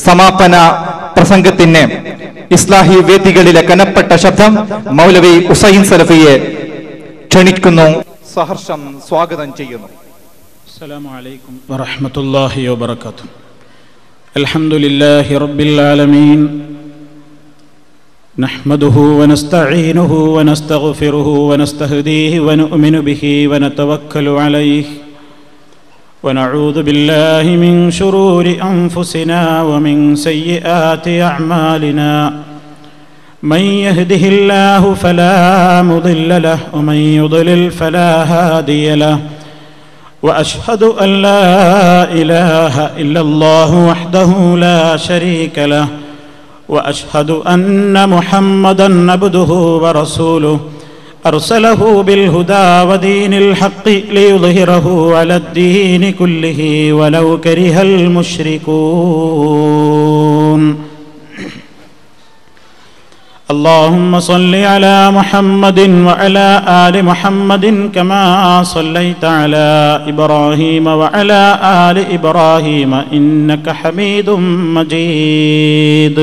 സമാപന പ്രസംഗത്തിന് ഇസ്ലാഹി വേദികളിലെ കനപ്പെട്ട ശബ്ദം മൗലവി ഹുസൈൻ സലഫിയെ ക്ഷണിക്കുന്നു, സഹർഷം സ്വാഗതം ചെയ്യുന്നു. അസ്സലാമു അലൈക്കും വറഹ്മത്തുള്ളാഹി വബറകാതുഹു. അൽഹംദുലില്ലാഹി റബ്ബിൽ ആലമീൻ. നഹ്മദുഹു വനസ്തഈനുഹു വനസ്തഗ്ഫിറുഹു വനസ്തഹ്ദീഹി വനുഅ്മിനു ബിഹി വനതവക്കലു അലൈഹി വനഊദു ബില്ലാഹി മിൻ ശുറൂരി അൻഫുസിനാ വമിൻ സയ്യിആതി അഅ്മാലിനാ. മൻ യഹ്ദിഹില്ലാഹു ഫലാ മുദില്ല ലഹു വമൻ യുദ്ലിൽ ഫലാ ഹാദിയ ലഹു. وأشهد أن لا إله إلا الله وحده لا شريك له وأشهد أن محمدا عبده ورسوله أرسله بالهدى ودين الحق ليظهره على الدين كله ولو كره المشركون. اللهم صل على محمد وعلى آل محمد كما صليت على إبراهيم وعلى آل إبراهيم إنك حميد مجيد.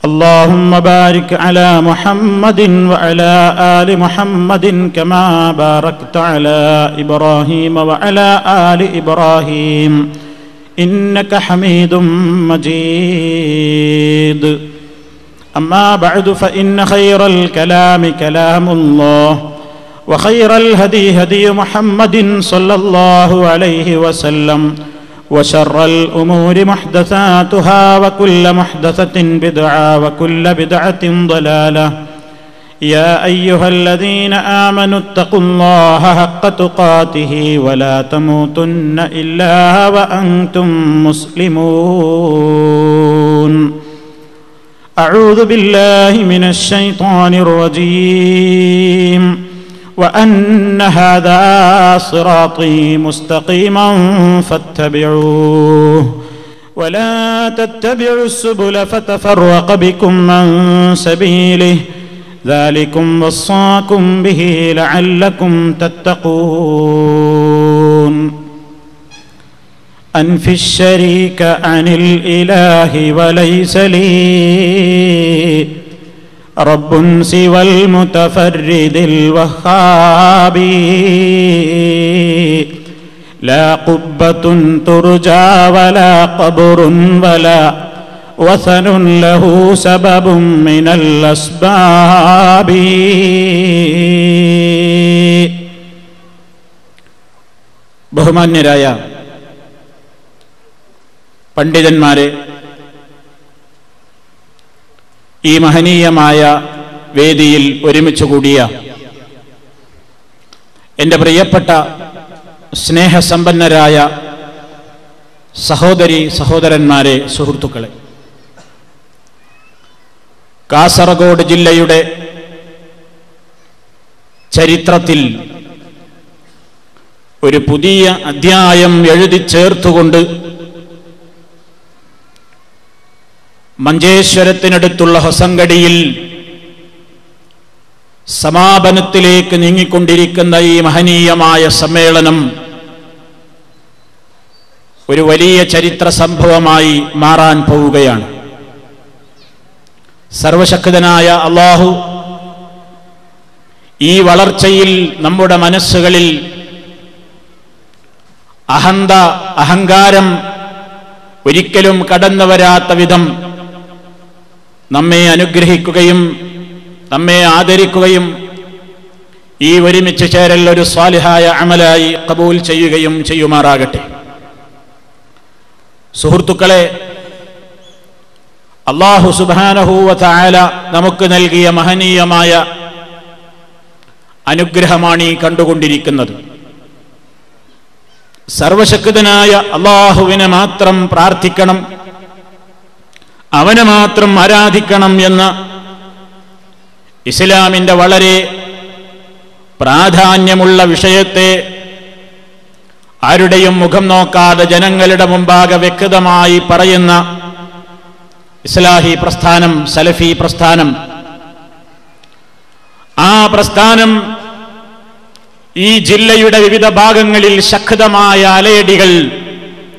اللهم بارك على محمد وعلى آل محمد كما باركت على إبراهيم وعلى آل إبراهيم إنك حميد مجيد. أما بعد فإن خير الكلام كلام الله وخير الهدي هدي محمد صلى الله عليه وسلم وشر الأمور محدثاتها وكل محدثة بدعة وكل بدعة ضلالة. يا أيها الذين آمنوا اتقوا الله حق تقاته ولا تموتن إلا وأنتم مسلمون. أعوذ بالله من الشيطان الرجيم. وأن هذا صراطي مستقيما فاتبعوه ولا تتبعوا السبل فتفرق بكم عن سبيله ذلكم وصاكم به لعلكم تتقون. أنفي الشريك عن الإله وليس لي رب سوى المتفرد الوهاب. لا قبة ترجى ولا قبر ولا وثن له سبب من الأسباب. ബഹുമാന്യരായ പണ്ഡിതന്മാരെ, ഈ മഹനീയമായ വേദിയിൽ ഒരുമിച്ച് കൂടിയ എൻ്റെ പ്രിയപ്പെട്ട സ്നേഹസമ്പന്നരായ സഹോദരി സഹോദരന്മാരെ, സുഹൃത്തുക്കളെ, കാസർഗോഡ് ജില്ലയുടെ ചരിത്രത്തിൽ ഒരു പുതിയ അധ്യായം എഴുതി ചേർത്തുകൊണ്ട് മഞ്ചേശ്വരത്തിനടുത്തുള്ള ഹൊസങ്കടിയിൽ സമാപനത്തിലേക്ക് നീങ്ങിക്കൊണ്ടിരിക്കുന്ന ഈ മഹനീയമായ സമ്മേളനം ഒരു വലിയ ചരിത്ര സംഭവമായി മാറാൻ പോവുകയാണ്. സർവശക്തനായ അല്ലാഹു ഈ വളർച്ചയിൽ നമ്മുടെ മനസ്സുകളിൽ അഹങ്കാരം ഒരിക്കലും കടന്നു വരാത്ത വിധം നമ്മെ അനുഗ്രഹിക്കുകയും നമ്മെ ആദരിക്കുകയും ഈ ഒരുമിച്ച് ചേരൽ ഒരു സ്വാലിഹായ അമലായി ഖബൂൽ ചെയ്യുകയും ചെയ്യുമാറാകട്ടെ. സുഹൃത്തുക്കളെ, അല്ലാഹു സുബ്ഹാനഹു വ തആല നമുക്ക് നൽകിയ മഹനീയമായ അനുഗ്രഹമാണ് ഈ കണ്ടുകൊണ്ടിരിക്കുന്നത്. സർവശക്തനായ അല്ലാഹുവിനെ മാത്രം പ്രാർത്ഥിക്കണം, അവനെ മാത്രം ആരാധിക്കണം എന്ന ഇസ്ലാമിൻ്റെ വളരെ പ്രാധാന്യമുള്ള വിഷയത്തെ ആരുടെയും മുഖം നോക്കാതെ ജനങ്ങളുടെ മുമ്പാകെ വ്യക്തമായി പറയുന്ന ഇസ്ലാഹി പ്രസ്ഥാനം, സലഫി പ്രസ്ഥാനം, ആ പ്രസ്ഥാനം ഈ ജില്ലയുടെ വിവിധ ഭാഗങ്ങളിൽ ശക്തമായ അലയടികൾ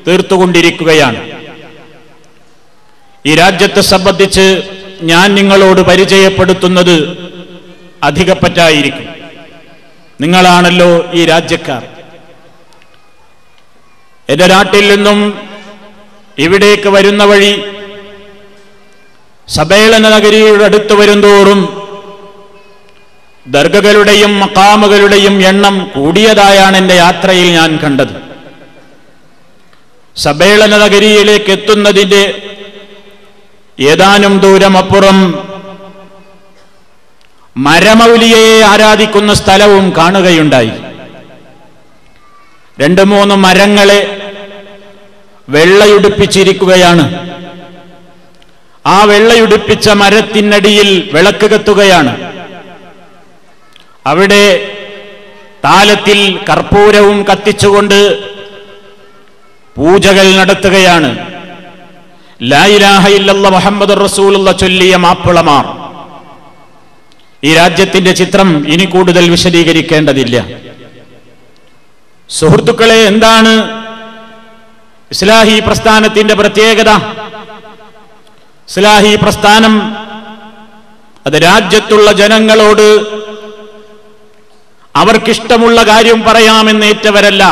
തീർത്തുകൊണ്ടിരിക്കുകയാണ്. ഈ രാജ്യത്തെ സംബന്ധിച്ച് ഞാൻ നിങ്ങളോട് പരിചയപ്പെടുത്തുന്നത് അധികപ്പറ്റായിരിക്കും. നിങ്ങളാണല്ലോ ഈ രാജ്യക്കാർ. എന്റെ നാട്ടിൽ നിന്നും ഇവിടേക്ക് വരുന്ന വഴി സമ്മേളന നഗരിയുടെ അടുത്ത് വരുന്തോറും ദർഗകളുടെയും മഖാമുകളുടെയും എണ്ണം കൂടിയതായാണ് എൻ്റെ യാത്രയിൽ ഞാൻ കണ്ടത്. സമ്മേളന നഗരിയിലേക്ക് എത്തുന്നതിൻ്റെ ഏതാനും ദൂരം അപ്പുറം മരമൗലിയെ ആരാധിക്കുന്ന സ്ഥലവും കാണുകയുണ്ടായി. 2-3 മരങ്ങളെ വെള്ളയുടുപ്പിച്ചിരിക്കുകയാണ്. ആ വെള്ളയുടുപ്പിച്ച മരത്തിനടിയിൽ വിളക്ക് കത്തുകയാണ്. അവിടെ താലത്തിൽ കർപ്പൂരവും കത്തിച്ചുകൊണ്ട് പൂജകൾ നടത്തുകയാണ്. ലാ ഇലാഹ ഇല്ലല്ലാഹ് മുഹമ്മദുർ റസൂലുള്ളാഹ് ചൊല്ലിയ മാപ്പിളമാർ. ഈ രാജ്യത്തിന്റെ ചിത്രം ഇനി കൂടുതൽ വിശദീകരിക്കേണ്ടതില്ല. സുഹൃത്തുക്കളെ, എന്താണ് ഇസ്ലാഹി പ്രസ്ഥാനത്തിന്റെ പ്രത്യേകത? ഇസ്ലാഹി പ്രസ്ഥാനം അത് രാജ്യത്തുള്ള ജനങ്ങളോട് അവർക്കിഷ്ടമുള്ള കാര്യം പറയാമെന്നേറ്റവരല്ല.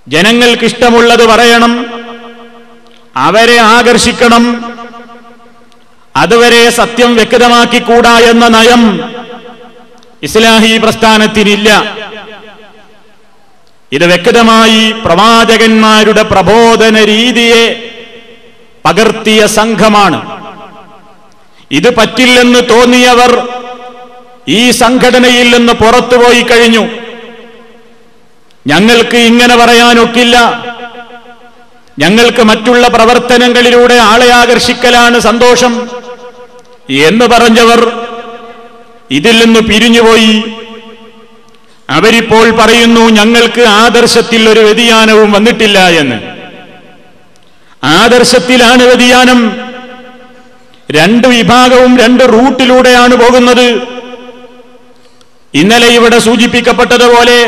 ജനങ്ങൾക്കിഷ്ടമുള്ളത് പറയണം, അവരെ ആകർഷിക്കണം, അതുവരെ സത്യം വ്യക്തമാക്കിക്കൂടാ എന്ന നയം ഇസ്ലാഹി പ്രസ്ഥാനത്തിനില്ല. ഇത് വ്യക്തമായി പ്രവാചകന്മാരുടെ പ്രബോധന രീതിയെ പകർത്തിയ സംഘമാണ്. ഇത് പറ്റില്ലെന്ന് തോന്നിയവർ ഈ സംഘടനയിൽ നിന്ന് പുറത്തുപോയി കഴിഞ്ഞു. ഞങ്ങൾക്ക് ഇങ്ങനെ പറയാനൊക്കില്ല, ഞങ്ങൾക്ക് മറ്റുള്ള പ്രവർത്തനങ്ങളിലൂടെ ആളെ ആകർഷിക്കലാണ് സന്തോഷം എന്ന് പറഞ്ഞവർ ഇതിൽ നിന്ന് പിരിഞ്ഞുപോയി. അവരിപ്പോൾ പറയുന്നു ഞങ്ങൾക്ക് ആദർശത്തിൽ ഒരു വ്യതിയാനവും വന്നിട്ടില്ല എന്ന്. ആദർശത്തിലാണ് വ്യതിയാനം. 2 വിഭാഗവും 2 റൂട്ടിലൂടെയാണ് പോകുന്നത്. ഇന്നലെ ഇവിടെ സൂചിപ്പിക്കപ്പെട്ടതുപോലെ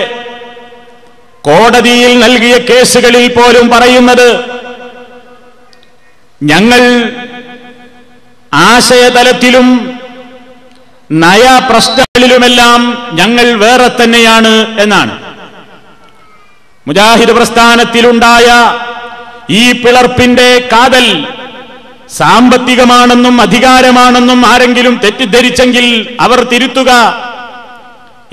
കോടതിയിൽ നൽകിയ കേസുകളിൽ പോലും പറയുന്നത് ഞങ്ങൾ ആശയതലത്തിലും നയപ്രശ്നങ്ങളിലുമെല്ലാം ഞങ്ങൾ വേറെ തന്നെയാണ് എന്നാണ്. മുജാഹിദ് പ്രസ്ഥാനത്തിലുണ്ടായ ഈ പിളർപ്പിന്റെ കാതൽ സാമ്പത്തികമാണെന്നും അധികാരമാണെന്നും ആരെങ്കിലും തെറ്റിദ്ധരിച്ചെങ്കിൽ അവർ തിരുത്തുക.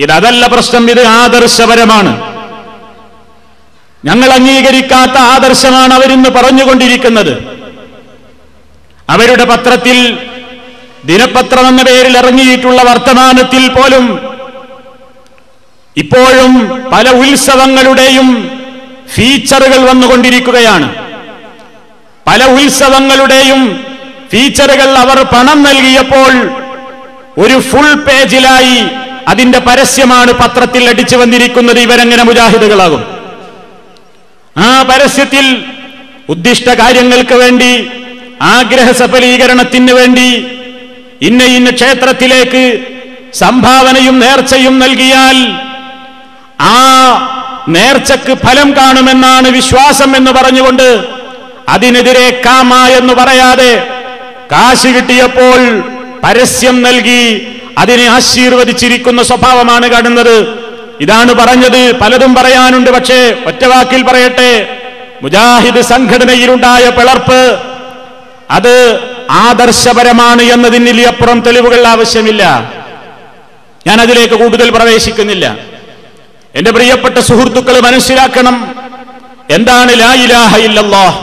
ഇതല്ല പ്രശ്നം, ഇത് ആദർശപരമാണ്. ഞങ്ങൾ അംഗീകരിക്കാത്ത ആദർശമാണ് അവരിന്ന് പറഞ്ഞുകൊണ്ടിരിക്കുന്നത്. അവരുടെ പത്രത്തിൽ, ദിനപത്രം എന്ന പേരിൽ ഇറങ്ങിയിട്ടുള്ള വർത്തമാനത്തിൽ പോലും ഇപ്പോഴും പല ഉത്സവങ്ങളുടെയും ഫീച്ചറുകൾ വന്നുകൊണ്ടിരിക്കുകയാണ്. പല ഉത്സവങ്ങളുടെയും ഫീച്ചറുകൾ അവർ പണം നൽകിയപ്പോൾ ഒരു ഫുൾ പേജിലായി അതിന്റെ പരസ്യമാണ് പത്രത്തിൽ അടിച്ചു വന്നിരിക്കുന്നത്. ഇവരെങ്ങനെ മുജാഹിദുകളാകും? ആ പരസ്യത്തിൽ ഉദ്ദിഷ്ട കാര്യങ്ങൾക്ക് വേണ്ടി, ആഗ്രഹ സഫലീകരണത്തിന് വേണ്ടി ഇന്ന ക്ഷേത്രത്തിലേക്ക് സംഭാവനയും നേർച്ചയും നൽകിയാൽ ആ നേർച്ചക്ക് ഫലം കാണുമെന്നാണ് വിശ്വാസം എന്ന് പറഞ്ഞുകൊണ്ട് അതിനെതിരെ കാമ എന്ന് പറയാതെ കാശ് കിട്ടിയപ്പോൾ പരസ്യം നൽകി അതിനെ ആശീർവദിച്ചിരിക്കുന്ന സ്വഭാവമാണ് കാണുന്നത്. ഇതാണ് പറഞ്ഞത്. പലതും പറയാനുണ്ട്, പക്ഷേ ഒറ്റവാക്കിൽ പറയട്ടെ, മുജാഹിദ് സംഘടനയിലുണ്ടായ പിളർപ്പ് അത് ആദർശപരമാണ് എന്നതിന് അപ്പുറം തെളിവുകൾ ആവശ്യമില്ല. ഞാൻ അതിലേക്ക് കൂടുതൽ പ്രവേശിക്കുന്നില്ല. എന്റെ പ്രിയപ്പെട്ട സുഹൃത്തുക്കൾ മനസ്സിലാക്കണം, എന്താണ് ലാ ഇലാഹ ഇല്ലല്ലാഹ്.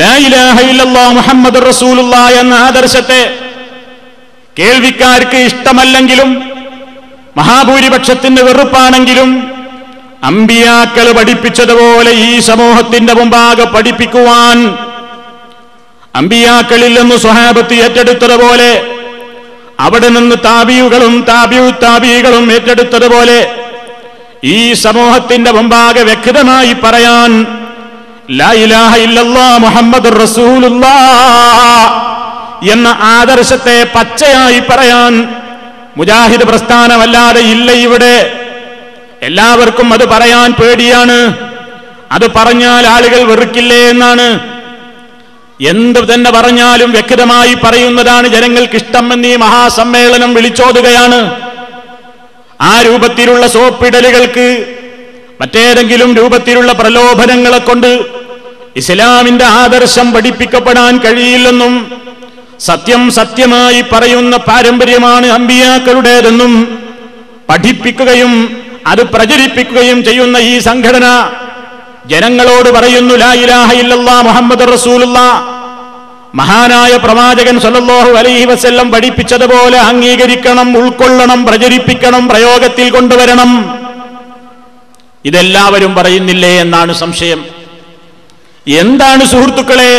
ലാ ഇലാഹ ഇല്ലല്ലാഹ് മുഹമ്മദുർ റസൂലുള്ളാഹ് എന്ന ആദർശത്തെ കേൾവിക്കാർക്ക് ഇഷ്ടമല്ലെങ്കിലും മഹാഭൂരിപക്ഷത്തിന് വെറുപ്പാണെങ്കിലും അമ്പിയാക്കൾ പഠിപ്പിച്ചതുപോലെ ഈ സമൂഹത്തിന്റെ മുമ്പാകെ പഠിപ്പിക്കുവാൻ, അമ്പിയാക്കളിൽ നിന്ന് സ്വഹാബത്ത് ഏറ്റെടുത്തതുപോലെ അവിടെ നിന്ന് താബിയുകളും താബികളും ഏറ്റെടുത്തതുപോലെ ഈ സമൂഹത്തിന്റെ മുമ്പാകെ വ്യക്തമായി പറയാൻ ലാ ഇലാഹ ഇല്ലല്ലാഹ് മുഹമ്മദുർ റസൂലുള്ളാഹ് എന്ന ആദർശത്തെ പച്ചയായി പറയാൻ മുജാഹിദ് പ്രസ്ഥാനമല്ലാതെ ഇല്ല ഇവിടെ. എല്ലാവർക്കും അത് പറയാൻ പേടിയാണ്. അത് പറഞ്ഞാൽ ആളുകൾ വെറുക്കില്ലേ എന്നാണ്. എന്ത് തന്നെ പറഞ്ഞാലും വ്യക്തമായി പറയുന്നതാണ് ജനങ്ങൾക്കിഷ്ടം എന്ന് ഈ മഹാസമ്മേളനം വിളിച്ചോതുകയാണ്. ആ രൂപത്തിലുള്ള സോപ്പിടലുകൾക്ക് മറ്റേതെങ്കിലും രൂപത്തിലുള്ള പ്രലോഭനങ്ങളെ കൊണ്ട് ഇസ്ലാമിന്റെ ആദർശം പഠിപ്പിക്കപ്പെടാൻ കഴിയില്ലെന്നും സത്യം സത്യമായി പറയുന്ന പാരമ്പര്യമാണ് അമ്പിയാക്കളുടേതെന്നും പഠിപ്പിക്കുകയും അത് പ്രചരിപ്പിക്കുകയും ചെയ്യുന്ന ഈ സംഘടന ജനങ്ങളോട് പറയുന്നു, ലാ ഇലാഹ ഇല്ലല്ലാഹ് മുഹമ്മദുർ റസൂലുള്ളാഹ്, മഹാനായ പ്രവാചകൻ സല്ലല്ലാഹു അലൈഹി വസല്ലം പഠിപ്പിച്ചതുപോലെ അംഗീകരിക്കണം, ഉൾക്കൊള്ളണം, പ്രചരിപ്പിക്കണം, പ്രയോഗത്തിൽ കൊണ്ടുവരണം. ഇതെല്ലാവരും പറയുന്നില്ലേ എന്നാണ് സംശയം. എന്താണ് സുഹൃത്തുക്കളെ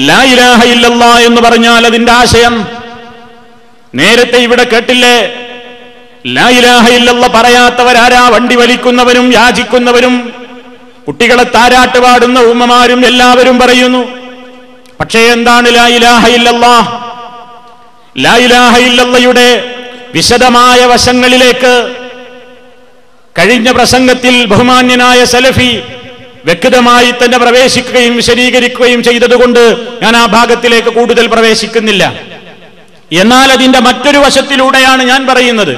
ലാ ഇലാഹ ഇല്ലല്ലാഹ് എന്ന് പറഞ്ഞാൽ അതിന്റെ ആശയം? നേരത്തെ ഇവിടെ കേട്ടില്ലേ, ലാ ഇലാഹ ഇല്ലല്ലാഹ് പറയാത്തവരാരാ? വണ്ടി വലിക്കുന്നവരും യാചിക്കുന്നവരും കുട്ടികളെ താരാട്ട് പാടുന്ന ഉമ്മമാരും എല്ലാവരും പറയുന്നു. പക്ഷേ എന്താണ് ലാ ഇലാഹ ഇല്ലല്ലാഹ്? ലാ ഇലാഹ ഇല്ലല്ലാഹയുടെ വിശദമായ വശങ്ങളിലേക്ക് കഴിഞ്ഞ പ്രസംഗത്തിൽ ബഹുമാന്യനായ സലഫി വ്യക്തമായി തന്നെ പ്രവേശിക്കുകയും വിശദീകരിക്കുകയും ചെയ്തതുകൊണ്ട് ഞാൻ ആ ഭാഗത്തിലേക്ക് കൂടുതൽ പ്രവേശിക്കുന്നില്ല. എന്നാൽ അതിന്റെ മറ്റൊരു വശത്തിലൂടെയാണ് ഞാൻ പറയുന്നത്.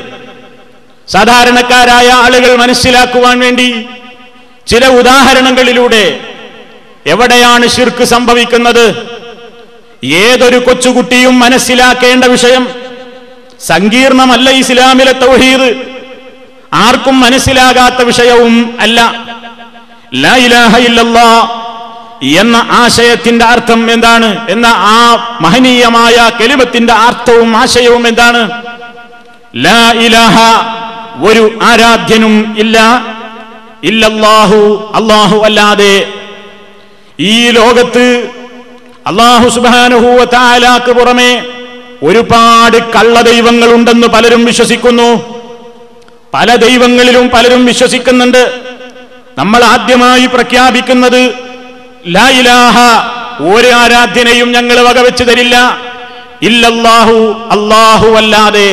സാധാരണക്കാരായ ആളുകൾ മനസ്സിലാക്കുവാൻ വേണ്ടി ചില ഉദാഹരണങ്ങളിലൂടെ എവിടെയാണ് ശിർക്ക് സംഭവിക്കുന്നത്, ഏതൊരു കൊച്ചുകുട്ടിയും മനസ്സിലാക്കേണ്ട വിഷയം. സങ്കീർണമല്ല ഇസ്ലാമിലെ തൗഹീദ്, ആർക്കും മനസ്സിലാകാത്ത വിഷയവും അല്ല. ലാ ഇലാഹ ഇല്ലല്ലാഹ് എന്ന ആശയത്തിന്റെ അർത്ഥം എന്താണ് എന്ന ആ മഹനീയമായ കലിമത്തിന്റെ അർത്ഥവും ആശയവും എന്താണ്? ലാ ഇലാഹ, ഒരു ആരാധ്യനും ഇല്ല, ഇല്ലല്ലാഹു, അല്ലാഹു അല്ലാതെ. ഈ ലോകത്ത് അല്ലാഹു സുബ്ഹാനഹു വ തആലക്ക് പുറമെ ഒരുപാട് കള്ളദൈവങ്ങളുണ്ടെന്ന് പലരും വിശ്വസിക്കുന്നു. പല ദൈവങ്ങളിലും പലരും വിശ്വസിക്കുന്നുണ്ട്. നമ്മൾ ആദ്യമായി പ്രഖ്യാപിക്കുന്നത് ലാ ഇലാഹ, ഒരു ആരാധ്യനെയും ഞങ്ങൾ വകവെച്ചു തരില്ല, ഇല്ലല്ലാഹു, അല്ലാഹു അല്ലാതെ.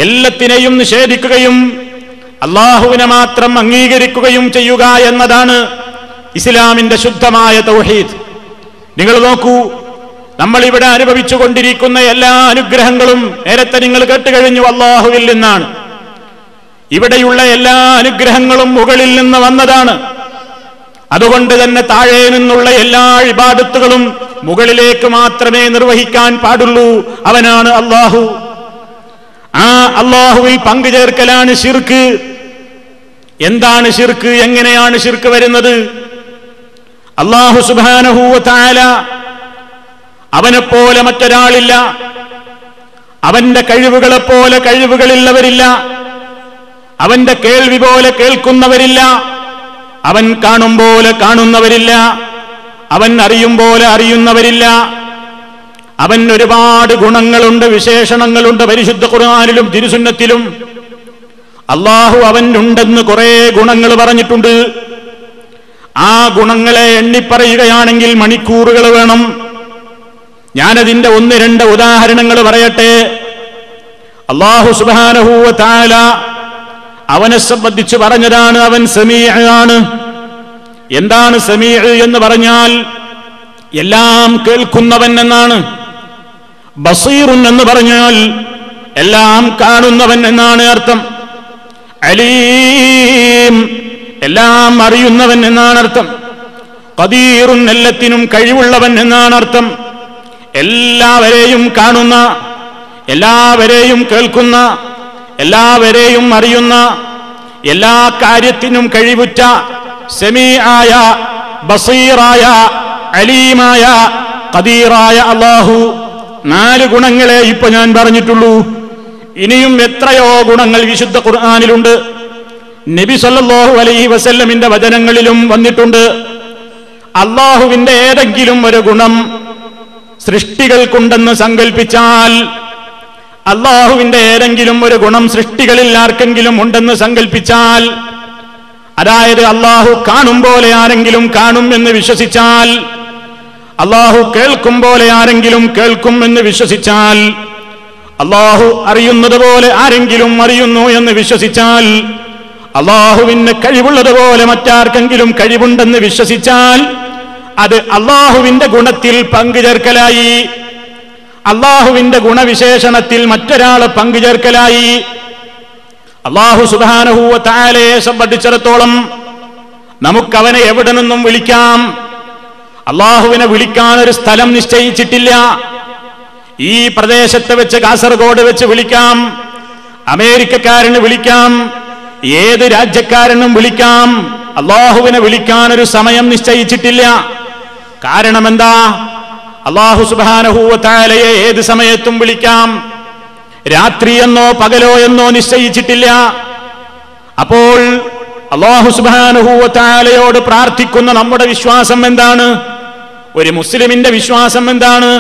എല്ലാത്തിനെയും നിഷേധിക്കുകയും അല്ലാഹുവിനെ മാത്രം അംഗീകരിക്കുകയും ചെയ്യുക എന്നതാണ് ഇസ്ലാമിന്റെ ശുദ്ധമായ തൗഹീദ്. നിങ്ങൾ നോക്കൂ, നമ്മൾ ഇവിടെ അനുഭവിച്ചു കൊണ്ടിരിക്കുന്ന എല്ലാ അനുഗ്രഹങ്ങളും നേരത്തെ നിങ്ങൾ കേട്ടുകഴിഞ്ഞു അല്ലാഹുവിൽ നിന്നാണ്. ഇവിടെയുള്ള എല്ലാ അനുഗ്രഹങ്ങളും മുകളിൽ നിന്ന് വന്നതാണ്. അതുകൊണ്ട് തന്നെ താഴെ നിന്നുള്ള എല്ലാ ഇബാദത്തുകളും മുകളിലേക്ക് മാത്രമേ നിർവഹിക്കാൻ പാടുള്ളൂ. അവനാണ് അല്ലാഹു. ആ അല്ലാഹുവിൽ പങ്കുചേർക്കലാണ് ശിർക്ക്. എന്താണ് ശിർക്ക്? എങ്ങനെയാണ് ശിർക്ക് വരുന്നത്? അല്ലാഹു സുബ്ഹാനഹു വ തആല അവനെപ്പോലെ മറ്റൊരാളില്ല, അവന്റെ കഴിവുകളെപ്പോലെ കഴിവുകളുള്ളവരില്ല, അവന്റെ കേൾവി പോലെ കേൾക്കുന്നവരില്ല, അവൻ കാണും പോലെ കാണുന്നവരില്ല, അവൻ അറിയും പോലെ അറിയുന്നവരില്ല. അവൻ ഒരുപാട് ഗുണങ്ങളുണ്ട്, വിശേഷണങ്ങളുണ്ട്. പരിശുദ്ധ ഖുർആനിലും തിരുസുന്നത്തിലും അല്ലാഹു അവനുണ്ടെന്ന് കുറെ ഗുണങ്ങൾ പറഞ്ഞിട്ടുണ്ട്. ആ ഗുണങ്ങളെ എണ്ണിപ്പറയുകയാണെങ്കിൽ മണിക്കൂറുകൾ വേണം. ഞാനതിന്റെ ഒന്ന് രണ്ട് ഉദാഹരണങ്ങൾ പറയട്ടെ. അല്ലാഹു സുബ്ഹാനഹു വ തആല അവനെ സംബന്ധിച്ച് പറഞ്ഞതാണ് അവൻ സമീഅ് ആണ്. എന്താണ് സമീഅ് എന്ന് പറഞ്ഞാൽ? എല്ലാം കേൾക്കുന്നവൻ എന്നാണ്. ബസീറുൻ എന്ന് പറഞ്ഞാൽ എല്ലാം കാണുന്നവൻ എന്നാണ് അർത്ഥം. അലീം, എല്ലാം അറിയുന്നവൻ എന്നാണ് അർത്ഥം. ഖദീറുൻ, എല്ലാത്തിനും കഴിവുള്ളവൻ എന്നാണ് അർത്ഥം. എല്ലാവരെയും കാണുന്ന, എല്ലാവരെയും കേൾക്കുന്ന, എല്ലാവരെയും അറിയുന്ന, എല്ലാ കാര്യത്തിനും കഴിവുറ്റ സമീആയ, ബസീറായ, അലീമായ, ഖദീറായ അല്ലാഹു. 4 ഗുണങ്ങളെ ഇപ്പൊ ഞാൻ പറഞ്ഞിട്ടുള്ളൂ. ഇനിയും എത്രയോ ഗുണങ്ങൾ വിശുദ്ധ ഖുർആനിലുണ്ട്. നബി സല്ലല്ലാഹു അലൈഹി വസല്ലമിന്റെ വചനങ്ങളിലും വന്നിട്ടുണ്ട്. അല്ലാഹുവിന്റെ ഏതെങ്കിലും ഒരു ഗുണം സൃഷ്ടികൾക്കുണ്ടെന്ന് സങ്കൽപ്പിച്ചാൽ, അല്ലാഹുവിന്റെ ഏതെങ്കിലും ഒരു ഗുണം സൃഷ്ടികളിൽ ആർക്കെങ്കിലും ഉണ്ടെന്ന് സങ്കൽപ്പിച്ചാൽ, അതായത് അല്ലാഹു കാണും പോലെ ആരെങ്കിലും കാണും എന്ന് വിശ്വസിച്ചാൽ, അല്ലാഹു കേൾക്കും പോലെ ആരെങ്കിലും കേൾക്കും എന്ന് വിശ്വസിച്ചാൽ, അല്ലാഹു അറിയുന്നത് പോലെ ആരെങ്കിലും അറിയുന്നു എന്ന് വിശ്വസിച്ചാൽ, അല്ലാഹുവിന് കഴിവുള്ളതുപോലെ മറ്റാർക്കെങ്കിലും കഴിവുണ്ടെന്ന് വിശ്വസിച്ചാൽ, അത് അള്ളാഹുവിന്റെ ഗുണത്തിൽ പങ്കുചേർക്കലായി, അള്ളാഹുവിന്റെ ഗുണവിശേഷണത്തിൽ മറ്റൊരാളെ പങ്കുചേർക്കലായി. അള്ളാഹു സുബ്ഹാനഹു വ തആലയെ സംബന്ധിച്ചിടത്തോളം നമുക്കവനെ എവിടെ നിന്നും വിളിക്കാം. അള്ളാഹുവിനെ വിളിക്കാൻ ഒരു സ്ഥലം നിശ്ചയിച്ചിട്ടില്ല. ഈ പ്രദേശത്ത് വെച്ച്, കാസർഗോഡ് വെച്ച് വിളിക്കാം, അമേരിക്കക്കാരന് വിളിക്കാം, ഏത് രാജ്യക്കാരനും വിളിക്കാം. അള്ളാഹുവിനെ വിളിക്കാൻ ഒരു സമയം നിശ്ചയിച്ചിട്ടില്ല. കാരണം എന്താ? അള്ളാഹു സുബ്ഹാനഹു വ തആലയെ ഏത് സമയത്തും വിളിക്കാം. രാത്രിയെന്നോ പകലോ എന്നോ നിശ്ചയിച്ചിട്ടില്ല. അപ്പോൾ അള്ളാഹു സുബ്ഹാനഹു വ തആലയോട് പ്രാർത്ഥിക്കുന്ന നമ്മുടെ വിശ്വാസം എന്താണ്? ഒരു മുസ്ലിമിന്റെ വിശ്വാസം എന്താണ്?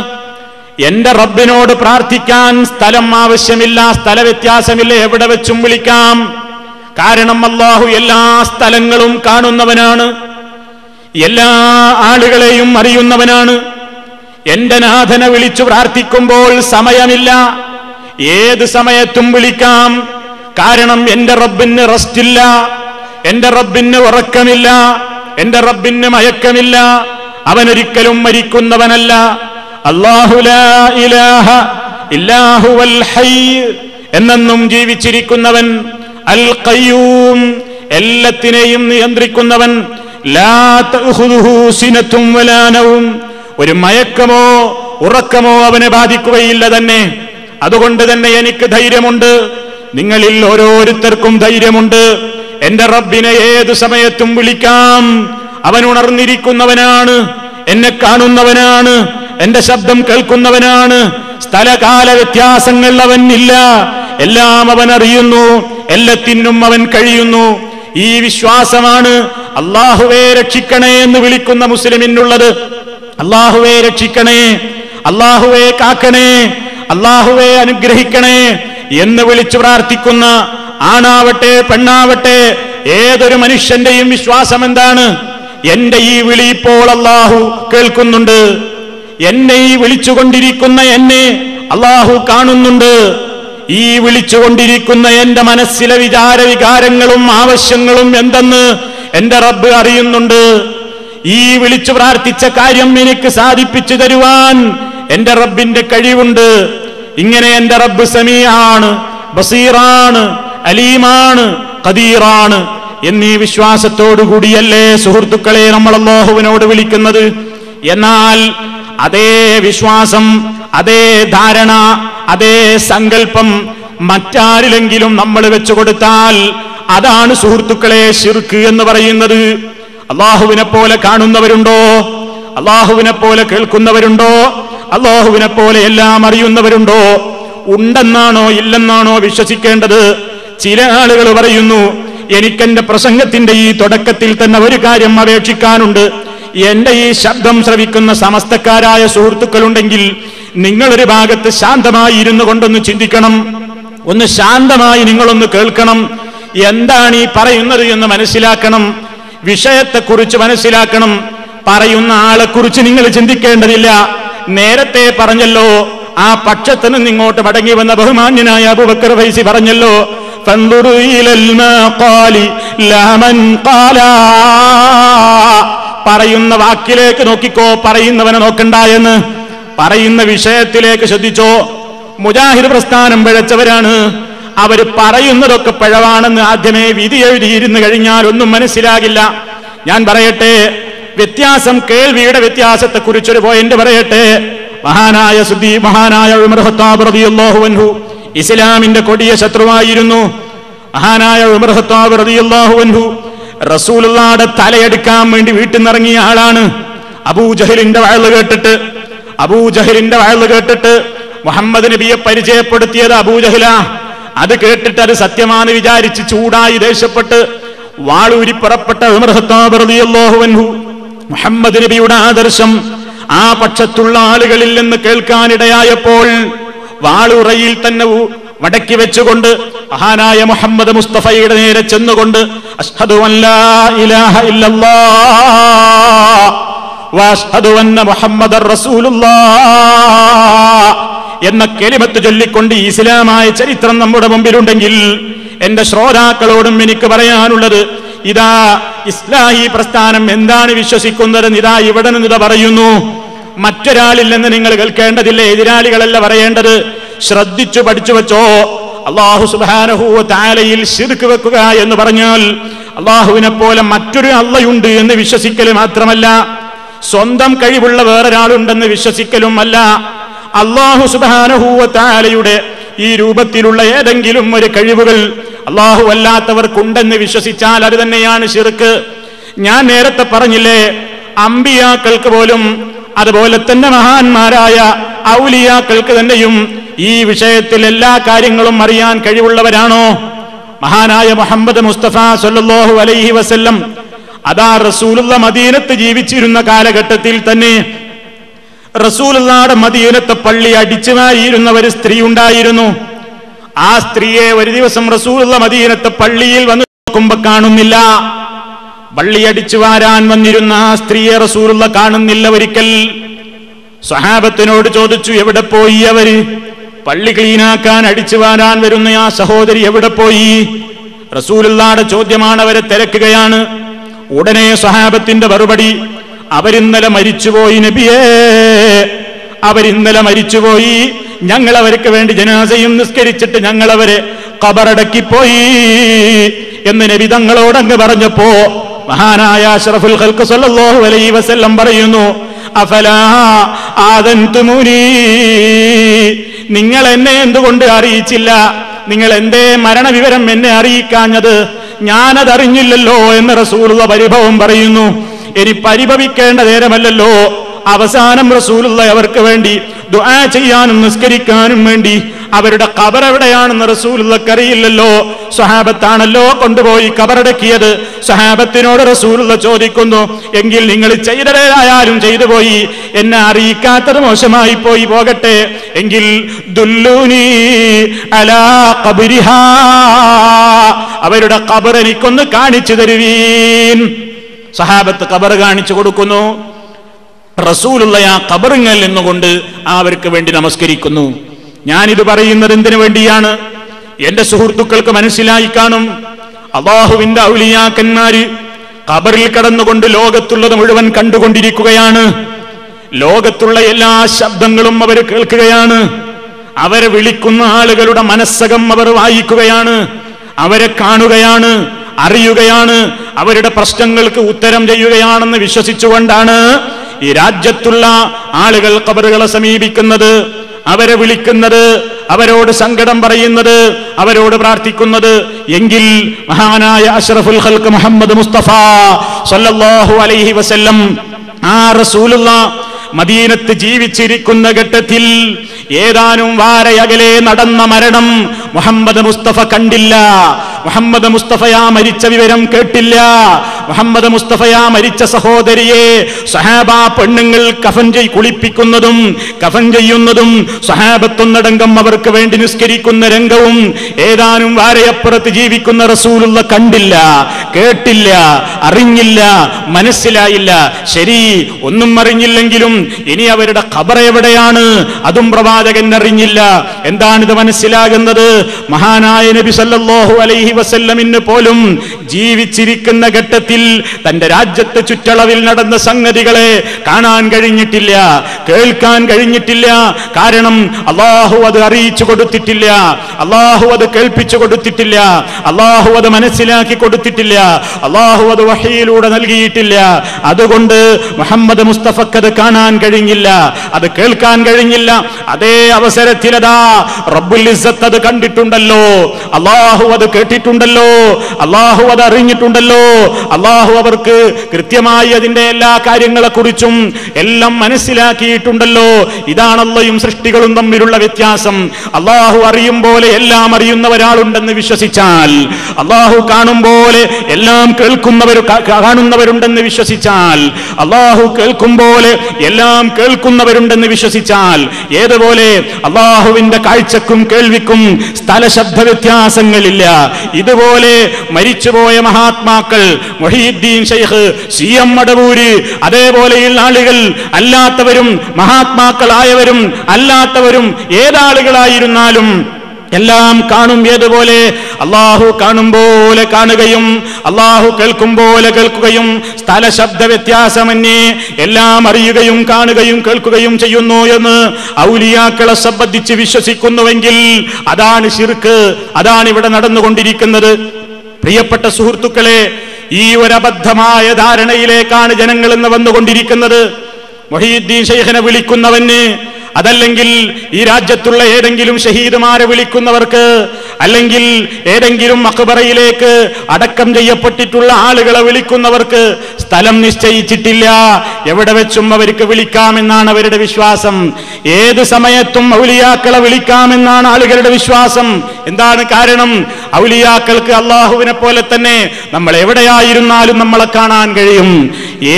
എന്റെ റബ്ബിനോട് പ്രാർത്ഥിക്കാൻ സ്ഥലം ആവശ്യമില്ല, സ്ഥല വ്യത്യാസമില്ല, എവിടെ വെച്ചും വിളിക്കാം. കാരണം അള്ളാഹു എല്ലാ സ്ഥലങ്ങളും കാണുന്നവനാണ്, എല്ലാ ആളുകളെയും അറിയുന്നവനാണ്. എന്റെ നാഥനെ വിളിച്ചു പ്രാർത്ഥിക്കുമ്പോൾ സമയമില്ല, ഏത് സമയത്തും വിളിക്കാം. കാരണം എന്റെ റബ്ബിന് റെസ്റ്റില്ല, എന്റെ റബ്ബിന് ഉറക്കമില്ല, എന്റെ റബ്ബിന് മയക്കമില്ല. അവനൊരിക്കലും മരിക്കുന്നവനല്ല. അല്ലാഹു ലാ ഇലാഹ ഇല്ലാ ഹുവൽ ഹയ്യ്, എന്നെന്നും ജീവിച്ചിരിക്കുന്നവൻ. അൽ ഖയ്യൂം, എല്ലാത്തിനെയും നിയന്ത്രിക്കുന്നവൻ. ലാ തഖുദുഹു സിനത്തും വലാ നൗം, ഒരു മയക്കമോ ഉറക്കമോ അവനെ ബാധിക്കുകയില്ല തന്നെ. അതുകൊണ്ട് തന്നെ എനിക്ക് ധൈര്യമുണ്ട്, നിങ്ങളിൽ ഓരോരുത്തർക്കും ധൈര്യമുണ്ട്. എന്റെ റബ്ബിനെ ഏതു സമയത്തും വിളിക്കാം. അവൻ ഉണർന്നിരിക്കുന്നവനാണ്, എന്നെ കാണുന്നവനാണ്, എന്റെ ശബ്ദം കേൾക്കുന്നവനാണ്. സ്ഥലകാല വ്യത്യാസങ്ങൾ അവനില്ല, എല്ലാം അവൻ അറിയുന്നു, എല്ലാത്തിനും അവൻ കഴിയുന്നു. ഈ വിശ്വാസമാണ് അല്ലാഹുവേ രക്ഷിക്കണേ എന്ന് വിളിക്കുന്ന മുസ്ലിമിനുള്ളത്. അല്ലാഹുവേ രക്ഷിക്കണേ, അല്ലാഹുവേ കാക്കണേ, അല്ലാഹുവേ അനുഗ്രഹിക്കണേ എന്ന് വിളിച്ചു പ്രാർത്ഥിക്കുന്ന ആണാവട്ടെ പെണ്ണാവട്ടെ ഏതൊരു മനുഷ്യന്റെയും വിശ്വാസം എന്താണ്? എന്റെ ഈ വിളി ഇപ്പോൾ അല്ലാഹു കേൾക്കുന്നുണ്ട്, എന്നെ ഈ വിളിച്ചുകൊണ്ടിരിക്കുന്ന എന്നെ അല്ലാഹു കാണുന്നുണ്ട്, ഈ വിളിച്ചുകൊണ്ടിരിക്കുന്ന എന്റെ മനസ്സിലെ വികാരങ്ങളും ആവശ്യങ്ങളും എന്തെന്ന് എന്റെ റബ്ബ് അറിയുന്നുണ്ട്. ഈ വിളിച്ചു പ്രാർത്ഥിച്ച കാര്യം എനിക്ക് സാധിപ്പിച്ചു തരുവാൻ എന്റെ റബ്ബിന്റെ കഴിവുണ്ട്. ഇങ്ങനെ എന്റെ റബ്ബ് സമീആണ്, ബസീറാണ്, അലീമാണ്, ഖദീറാണ് എന്നീ വിശ്വാസത്തോടുകൂടിയല്ലേ സുഹൃത്തുക്കളെ നമ്മൾ അല്ലാഹുവിനോട് വിളിക്കുന്നത്. എന്നാൽ അതേ വിശ്വാസം, അതേ ധാരണ, അതേ സങ്കല്പം മറ്റാരിലെങ്കിലും നമ്മൾ വെച്ചു കൊടുത്താൽ അതാണ് സുഹൃത്തുക്കളെ ശിർക്ക് എന്ന് പറയുന്നത്. അല്ലാഹുവിനെ പോലെ കാണുന്നവരുണ്ടോ? അല്ലാഹുവിനെ പോലെ കേൾക്കുന്നവരുണ്ടോ? അല്ലാഹുവിനെ പോലെ എല്ലാം അറിയുന്നവരുണ്ടോ? ഉണ്ടെന്നാണോ ഇല്ലെന്നാണോ വിശ്വസിക്കേണ്ടത്? ചില ആളുകൾ പറയുന്നു, എനിക്കെന്റെ പ്രസംഗത്തിന്റെ ഈ തുടക്കത്തിൽ തന്നെ ഒരു കാര്യം അപേക്ഷിക്കാനുണ്ട്. എന്റെ ഈ ശബ്ദം ശ്രവിക്കുന്ന സമസ്തക്കാരായ സുഹൃത്തുക്കളുണ്ടെങ്കിൽ നിങ്ങളൊരു ഭാഗത്ത് ശാന്തമായി ഇരുന്നു കൊണ്ടൊന്ന് ചിന്തിക്കണം, ഒന്ന് ശാന്തമായി നിങ്ങളൊന്ന് കേൾക്കണം. എന്താണ് ഈ പറയുന്നത് എന്ന് മനസ്സിലാക്കണം, വിഷയത്തെക്കുറിച്ച് മനസ്സിലാക്കണം. പറയുന്ന ആളെക്കുറിച്ച് നിങ്ങൾ ചിന്തിക്കേണ്ടതില്ല. നേരത്തെ പറഞ്ഞല്ലോ, ആ പക്ഷത്ത് നിന്ന് ഇങ്ങോട്ട് മടങ്ങി വന്ന ബഹുമാന്യനായ അബൂബക്കർ ഫൈസി പറഞ്ഞല്ലോ, ഫൻദുറു ഇലൽ മാഖാലി ലാ മൻ ഖാലാ, പറയുന്ന വാക്കിലേക്ക് നോക്കിക്കോ, പറയുന്നവനെ നോക്കണ്ട എന്ന്. പറയുന്ന വിഷയത്തിലേക്ക് ശ്രദ്ധിച്ചോ. മുജാഹിദ് പ്രസ്ഥാനം പിഴച്ചവരാണ്, അവര് പറയുന്നതൊക്കെ പിഴവാണെന്ന് ആദ്യമേ വിധി എഴുതിയിരുന്നു കഴിഞ്ഞാൽ ഒന്നും മനസ്സിലാകില്ല. ഞാൻ പറയട്ടെ, വ്യത്യാസം, കേൾവിയുടെ വ്യത്യാസത്തെക്കുറിച്ചൊരു പോയിന്റ് പറയട്ടെ. മഹാനായ ഉമർ ഖത്താബ് റളിയല്ലാഹു അൻഹു ഇസ്ലാമിന്റെ കൊടിയ ശത്രുവായിരുന്നു. മഹാനായ ഉമർ ഖത്താബ് റളിയല്ലാഹു അൻഹു റസൂലുള്ളാഹിയുടെ തലയെടുക്കാൻ വേണ്ടി വീട്ടിൽ നിന്നിറങ്ങിയ ആളാണ്. അബൂജഹലിന്റെ വഅള് കേട്ടിട്ട് മുഹമ്മദ് നബിയെ പരിചയപ്പെടുത്തിയത് അബൂജഹലാ. അത് കേട്ടിട്ട് അത് സത്യമാണെന്ന് വിചാരിച്ച് ചൂടായി ദേഷ്യപ്പെട്ട് വാളൂരി പുറപ്പെട്ട ഉമർ ഖത്താബ് റളിയല്ലാഹു അൻഹു മുഹമ്മദ് നബിയുടെ ആദർശം ആ പക്ഷത്തുള്ള ആളുകളിൽ നിന്ന് കേൾക്കാനിടയായപ്പോൾ വാളുറയിൽ തന്നെ മടക്കി വെച്ചുകൊണ്ട് മഹാനായ മുഹമ്മദ് മുസ്തഫയുടെ നേരെ ചെന്നുകൊണ്ട് അഷ്ഹദു അല്ലാ ഇലാഹ ഇല്ലല്ലാഹ് വഅഷ്ഹദു അന്ന മുഹമ്മദർ റസൂലുള്ളാഹ് എന്ന കലിമത്ത് ചൊല്ലിക്കൊണ്ട് ഇസ്ലാമായ ചരിത്രം നമ്മുടെ മുമ്പിലുണ്ടെങ്കിൽ എന്റെ ശ്രോതാക്കളോടും എനിക്ക് പറയാനുള്ളത്, ഇതാ ഇസ്ലാഹി പ്രസ്ഥാനം എന്താണ് വിശ്വസിക്കുന്നതെന്ന് ഇതാ ഇവിടെ നിന്ന് പറയുന്നു. മറ്റൊരാളില്ലെന്ന് നിങ്ങൾ കേൾക്കേണ്ടതില്ല, എതിരാളികളല്ല പറയേണ്ടത്. ശ്രദ്ധിച്ചു പഠിച്ചു വെച്ചോ. അല്ലാഹു സുബ്ഹാനഹു വ തആലയിൽ ശിർക്ക് വെക്കുക എന്ന് പറഞ്ഞാൽ അല്ലാഹുവിനെ പോലെ മറ്റൊരു അള്ളയുണ്ട് എന്ന് വിശ്വസിക്കൽ മാത്രമല്ല, സ്വന്തം കഴിവുള്ള വേറൊരാളുണ്ടെന്ന് വിശ്വസിക്കലും അല്ല. അല്ലാഹു സുബ്ഹാനഹു വ തആലയുടെ ഈ രൂപത്തിലുള്ള ഏതെങ്കിലും ഒരു കഴിവുകൾ അല്ലാഹു അല്ലാത്തവർക്കുണ്ടെന്ന് വിശ്വസിച്ചാൽ അത് തന്നെയാണ് ശിർക്ക്. ഞാൻ നേരത്തെ പറഞ്ഞില്ലേ, അമ്പിയാക്കൾക്ക് പോലും അതുപോലെ തന്നെ മഹാന്മാരായ ഔലിയാക്കൾക്ക് തന്നെയും ഈ വിഷയത്തിൽ എല്ലാ കാര്യങ്ങളും അറിയാൻ കഴിവുള്ളവരാണോ? മഹാനായ മുഹമ്മദ് മുസ്തഫ സല്ലല്ലാഹു അലൈഹി വസല്ലം അതാ റസൂലുള്ള മദീനത്ത് ജീവിച്ചിരുന്ന കാലഘട്ടത്തിൽ തന്നെ റസൂലുള്ളാഹിയുടെ മദീനത്തെ പള്ളി അടിച്ചു വാരിയിരുന്ന ഒരു സ്ത്രീ ഉണ്ടായിരുന്നു. ആ സ്ത്രീയെ ഒരു ദിവസം റസൂലുള്ള മദീനത്തെ പള്ളിയിൽ വന്ന് നോക്കുമ്പോ കാണുന്നില്ല. പള്ളി അടിച്ചു വാരാൻ വന്നിരുന്ന ആ സ്ത്രീയെ റസൂലുള്ള കാണുന്നില്ല. ഒരിക്കൽ സ്വഹാബത്തിനോട് ചോദിച്ചു, എവിടെ പോയി അവര്? പള്ളി ക്ലീനാക്കാൻ അടിച്ചു വാരാൻ വരുന്ന ആ സഹോദരി എവിടെ പോയി? റസൂലുള്ളാഹിയുടെ ചോദ്യമാണ്. അവരെ തിരക്കുകയാണ്. ഉടനെ സ്വഹാബത്തിന്റെ മറുപടി, അവരിന്നലെ മരിച്ചുപോയി നബിയേ, അവരിന്നലെ മരിച്ചുപോയി. ഞങ്ങൾ അവർക്ക് വേണ്ടി ജനാസയും നിസ്കരിച്ചിട്ട് ഞങ്ങൾ അവരെ ഖബറടക്കിപ്പോയി എന്ന് നബി തങ്ങളോടങ്ങ് പറഞ്ഞപ്പോ മഹാനായ അഷ്റഫുൽ ഖൽഖ് സല്ലല്ലാഹു അലൈഹി വസല്ലം പറയുന്നു, അഫലാ ആദൻതുമുനി, നിങ്ങൾ എന്നെ എന്തുകൊണ്ട് അറിയിച്ചില്ല? നിങ്ങൾ എന്തേ മരണവിവരം എന്നെ അറിയിക്കാഞ്ഞത്? ഞാനതറിഞ്ഞില്ലല്ലോ എന്ന് റസൂലുള്ള പരിഭവം പറയുന്നു. ഇനി പരിഭവിക്കേണ്ട നേരമല്ലല്ലോ. അവസാനം റസൂലുള്ള അവർക്ക് വേണ്ടി ദുആ ചെയ്യാനും നിസ്കരിക്കാനും വേണ്ടി അവരുടെ ഖബർ എവിടെയാണെന്ന് റസൂലുള്ളാഹിക്ക് അറിയില്ലല്ലോ. സ്വഹാബത്താണല്ലോ കൊണ്ടുപോയി ഖബറടക്കിയത്. സ്വഹാബത്തിനോട് റസൂലുള്ളാഹി ചോദിക്കുന്നു, എങ്കിൽ നിങ്ങൾ ചെയ്തതായാലും ചെയ്തു പോയി, എന്നെ അറിയിക്കാത്തത് മോശമായി പോയി, പോകട്ടെ, എങ്കിൽ ദുല്ലൂനി അലാ ഖബരിഹാ, അവരുടെ ഖബർ എനിക്കൊന്ന് കാണിച്ചു തരുവീൻ. സ്വഹാബത്ത് ഖബർ കാണിച്ചു കൊടുക്കുന്നു. റസൂലുള്ളാഹി ആ ഖബറിൽ നിന്നുകൊണ്ട് അവർക്ക് വേണ്ടി നമസ്കരിക്കുന്നു. ഞാനിത് പറയുന്നത് എന്തിനു വേണ്ടിയാണ്? എന്റെ സുഹൃത്തുക്കൾക്ക് മനസ്സിലായി കാണും, അല്ലാഹുവിന്റെ ഔലിയാക്കന്മാര് ഖബറിൽ കടന്നുകൊണ്ട് ലോകത്തുള്ളത് മുഴുവൻ കണ്ടുകൊണ്ടിരിക്കുകയാണ്. ലോകത്തുള്ള എല്ലാ ശബ്ദങ്ങളും അവർ കേൾക്കുകയാണ്. അവരെ വിളിക്കുന്ന ആളുകളുടെ മനസ്സകം അവർ വായിക്കുകയാണ്. അവരെ കാണുകയാണ്, അറിയുകയാണ്, അവരുടെ പ്രശ്നങ്ങൾക്ക് ഉത്തരം ചെയ്യുകയാണെന്ന് വിശ്വസിച്ചുകൊണ്ടാണ് ഈ രാജ്യത്തുള്ള ആളുകൾ ഖബറുകളെ സമീപിക്കുന്നത്, അവരെ വിളിക്കുന്നത്, അവരോട് സങ്കടം പറയുന്നത്, അവരോട് പ്രാർത്ഥിക്കുന്നത്. എങ്കിൽ മഹാനായ അഷ്റഫുൽ ഖൽഖ് മുഹമ്മദ് മുസ്തഫ സല്ലല്ലാഹു അലൈഹി വസല്ലം ആ റസൂലുള്ളാഹ് മദീനത്ത് ജീവിച്ചിരിക്കുന്ന ഘട്ടത്തിൽ ഏതാനും വാരയകലെ നടന്ന മരണം മുഹമ്മദ് മുസ്തഫ കണ്ടില്ല. മുഹമ്മദ് മുസ്തഫയാ മരിച്ച വിവരം കേട്ടില്ല. മുഹമ്മദ് മുസ്തഫയാ മരിച്ച സഹോദരിയെ സഹാബാ പെണ്ണുങ്ങൾ കഫൻ കുളിപ്പിക്കുന്നതും കഫൻ ചെയ്യുന്നതും സഹാബത്തൊന്നടങ്കം അവർക്ക് വേണ്ടി നിസ്കരിക്കുന്ന രംഗവും ഏതാനും വാരയപ്പുറത്ത് ജീവിക്കുന്ന റസൂലുള്ള കണ്ടില്ല, കേട്ടില്ല, അറിഞ്ഞില്ല, മനസ്സിലായില്ല. ശരി, ഒന്നും അറിഞ്ഞില്ലെങ്കിലും ഇനി അവരുടെ ഖബർ എവിടെയാണ് അതും പ്രവാചകൻ അറിഞ്ഞില്ല. എന്താണിത് മനസ്സിലാകുന്നത്? മഹാനായ നബി സല്ലല്ലാഹു അലൈഹി വസല്ലമിന് പോലും ജീവിച്ചിരിക്കുന്ന ഘട്ടത്തിൽ തന്റെ രാജ്യത്തെ ചുറ്റളവിൽ നടന്ന സംഗതികളെ കാണാൻ കഴിഞ്ഞിട്ടില്ല, കേൾക്കാൻ കഴിഞ്ഞിട്ടില്ല. കാരണം അല്ലാഹു അത് അറിയിച്ചു കൊടുത്തിട്ടില്ല, അല്ലാഹു അത് കേൾപ്പിച്ചു കൊടുത്തിട്ടില്ല, അല്ലാഹു അത് മനസ്സിലാക്കി കൊടുത്തിട്ടില്ല, അല്ലാഹു അത് വഹയിലൂടെ നൽകിയിട്ടില്ല. അതുകൊണ്ട് മുഹമ്മദ് മുസ്തഫക്ക് അത് കാണാൻ കഴിഞ്ഞില്ല, അത് കേൾക്കാൻ കഴിഞ്ഞില്ല. അതേ അവസരത്തിലതാ റബ്ബുൽ ഇസ്സത്ത് അത് കണ്ടിട്ടുണ്ടല്ലോ, അല്ലാഹു അത് കേട്ടിട്ടുണ്ടല്ലോ, അല്ലാഹു അത് അറിഞ്ഞിട്ടുണ്ടല്ലോ, അല്ലാഹു അവർക്ക് കൃത്യമായി അതിന്റെ എല്ലാ കാര്യങ്ങളെ കുറിച്ചും എല്ലാം മനസ്സിലാക്കിയിട്ടുണ്ടല്ലോ. ഇതാണ് അല്ലാഹും സൃഷ്ടികളും തമ്മിലുള്ള വ്യത്യാസം. അല്ലാഹു അറിയും പോലെ എല്ലാം അറിയുന്ന ഒരാളുണ്ടെന്ന് വിശ്വസിച്ചാൽ, അല്ലാഹു കാണും പോലെ എല്ലാം കാണുന്നവരുണ്ടെന്ന് വിശ്വസിച്ചാൽ, അല്ലാഹു കേൾക്കും പോലെ എല്ലാം കേൾക്കുന്നവരുണ്ടെന്ന് വിശ്വസിച്ചാൽ, ഏതുപോലെ അല്ലാഹുവിന്റെ കാഴ്ചക്കും കേൾവിക്കും സ്ഥലശബ്ദ വ്യത്യാസങ്ങളില്ല. ഇതുപോലെ മരിച്ചുപോയ മഹാത്മാക്കൾ മുഹീദ്ദീൻ ശൈഖ്, CM മടവൂര്, അതേപോലെയുള്ള ആളുകൾ അല്ലാത്തവരും മഹാത്മാക്കളായവരും അല്ലാത്തവരും ഏതാളുകളായിരുന്നാലും എല്ലാം കാണും. ഏതുപോലെ? അള്ളാഹു കാണും പോലെ കാണുകയും അള്ളാഹു കേൾക്കും പോലെ കേൾക്കുകയും സ്ഥല ശബ്ദ വ്യത്യാസമന്യേ എല്ലാം അറിയുകയും കാണുകയും കേൾക്കുകയും ചെയ്യുന്നു എന്ന് ഔലിയാക്കളെ സംബന്ധിച്ച് വിശ്വസിക്കുന്നുവെങ്കിൽ അതാണ് ശിർക്ക്. അതാണ് ഇവിടെ നടന്നുകൊണ്ടിരിക്കുന്നത്. പ്രിയപ്പെട്ട സുഹൃത്തുക്കളെ, ഈ ഒരബദ്ധമായ ധാരണയിലേക്കാണ് ജനങ്ങൾ ഇന്ന് വന്നുകൊണ്ടിരിക്കുന്നത്. മുഹീദ്ദീൻ ശൈഖിനെ വിളിക്കുന്നവന്, അതല്ലെങ്കിൽ ഈ രാജ്യത്തുള്ള ഏതെങ്കിലും ഷഹീദുമാരെ വിളിക്കുന്നവർക്ക്, അല്ലെങ്കിൽ ഏതെങ്കിലും മഖ്ബറയിലേക്ക് അടക്കം ചെയ്യപ്പെട്ടിട്ടുള്ള ആളുകളെ വിളിക്കുന്നവർക്ക് സ്ഥലം നിശ്ചയിച്ചിട്ടില്ല. എവിടെ വെച്ചും അവർക്ക് വിളിക്കാമെന്നാണ് അവരുടെ വിശ്വാസം. ഏത് സമയത്തും ഔലിയാക്കളെ വിളിക്കാമെന്നാണ് ആളുകളുടെ വിശ്വാസം. എന്താണ് കാരണം? ഔലിയാക്കൾക്ക് അള്ളാഹുവിനെ പോലെ തന്നെ നമ്മൾ എവിടെയായിരുന്നാലും നമ്മളെ കാണാൻ കഴിയും.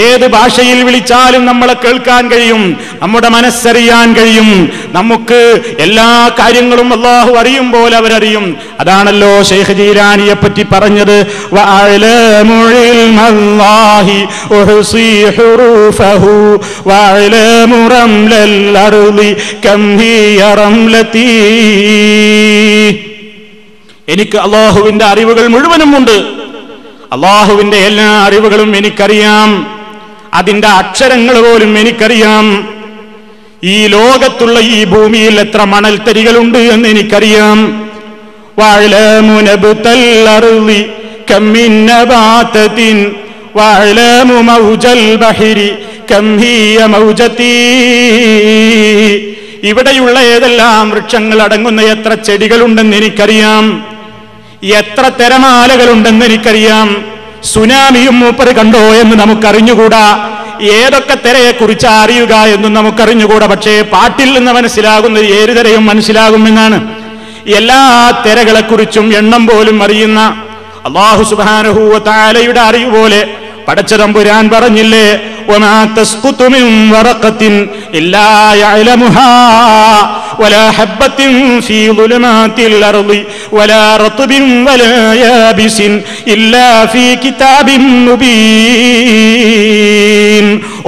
ഏത് ഭാഷയിൽ വിളിച്ചാലും നമ്മളെ കേൾക്കാൻ കഴിയും. നമ്മുടെ മനസ്സറിയാൻ കഴിയും. നമുക്ക് എല്ലാ കാര്യങ്ങളും അള്ളാഹു അറിയും പോലെ അവരറിയും. അതാണല്ലോ ശൈഖ് ജീലാനിയെ പറ്റി പറഞ്ഞത്, എനിക്ക് അള്ളാഹുവിന്റെ അറിവുകൾ മുഴുവനും ഉണ്ട്. അള്ളാഹുവിന്റെ എല്ലാ അറിവുകളും എനിക്കറിയാം. അതിന്റെ അക്ഷരങ്ങൾ പോലും എനിക്കറിയാം. ഈ ലോകത്തുള്ള ഈ ഭൂമിയിൽ എത്ര മണൽത്തരികളുണ്ട് എന്ന് എനിക്കറിയാം. ഇവിടെയുള്ള ഏതെല്ലാം വൃക്ഷങ്ങൾ അടങ്ങുന്ന എത്ര ചെടികളുണ്ടെന്ന് എനിക്കറിയാം. എത്ര തിരമാലകളുണ്ടെന്ന് എനിക്കറിയാം. സുനാമിയും മൂപ്പര് കണ്ടോ എന്ന് നമുക്കറിഞ്ഞുകൂടാ. ഏതൊക്കെ തിരയെ കുറിച്ച് അറിയുക എന്നും നമുക്കറിഞ്ഞുകൂടാ. പക്ഷേ പാട്ടിൽ നിന്ന് മനസ്സിലാകുന്നത് ഏത് തിരയും മനസ്സിലാകുമെന്നാണ്. എല്ലാ തിരകളെ കുറിച്ചും എണ്ണം പോലും അറിയുന്ന അല്ലാഹു സുബ്ഹാനഹു വ തആലയുടെ അറിവ് പോലെ പടച്ചതമ്പുരാൻ പറഞ്ഞില്ലേ, വമാ തസ്ഖുതു മിൻ വറഖത്തിൻ ഇല്ലാ യഅലമുഹാ വലാ ഹബ്ബത്തിൻ ഫീ ളുലുമാത്തിൽ അർളി വലാ റത്ബിൻ വലാ യാബിസിൻ ഇല്ലാ ഫീ കിതാബിൻ മുബീൻ.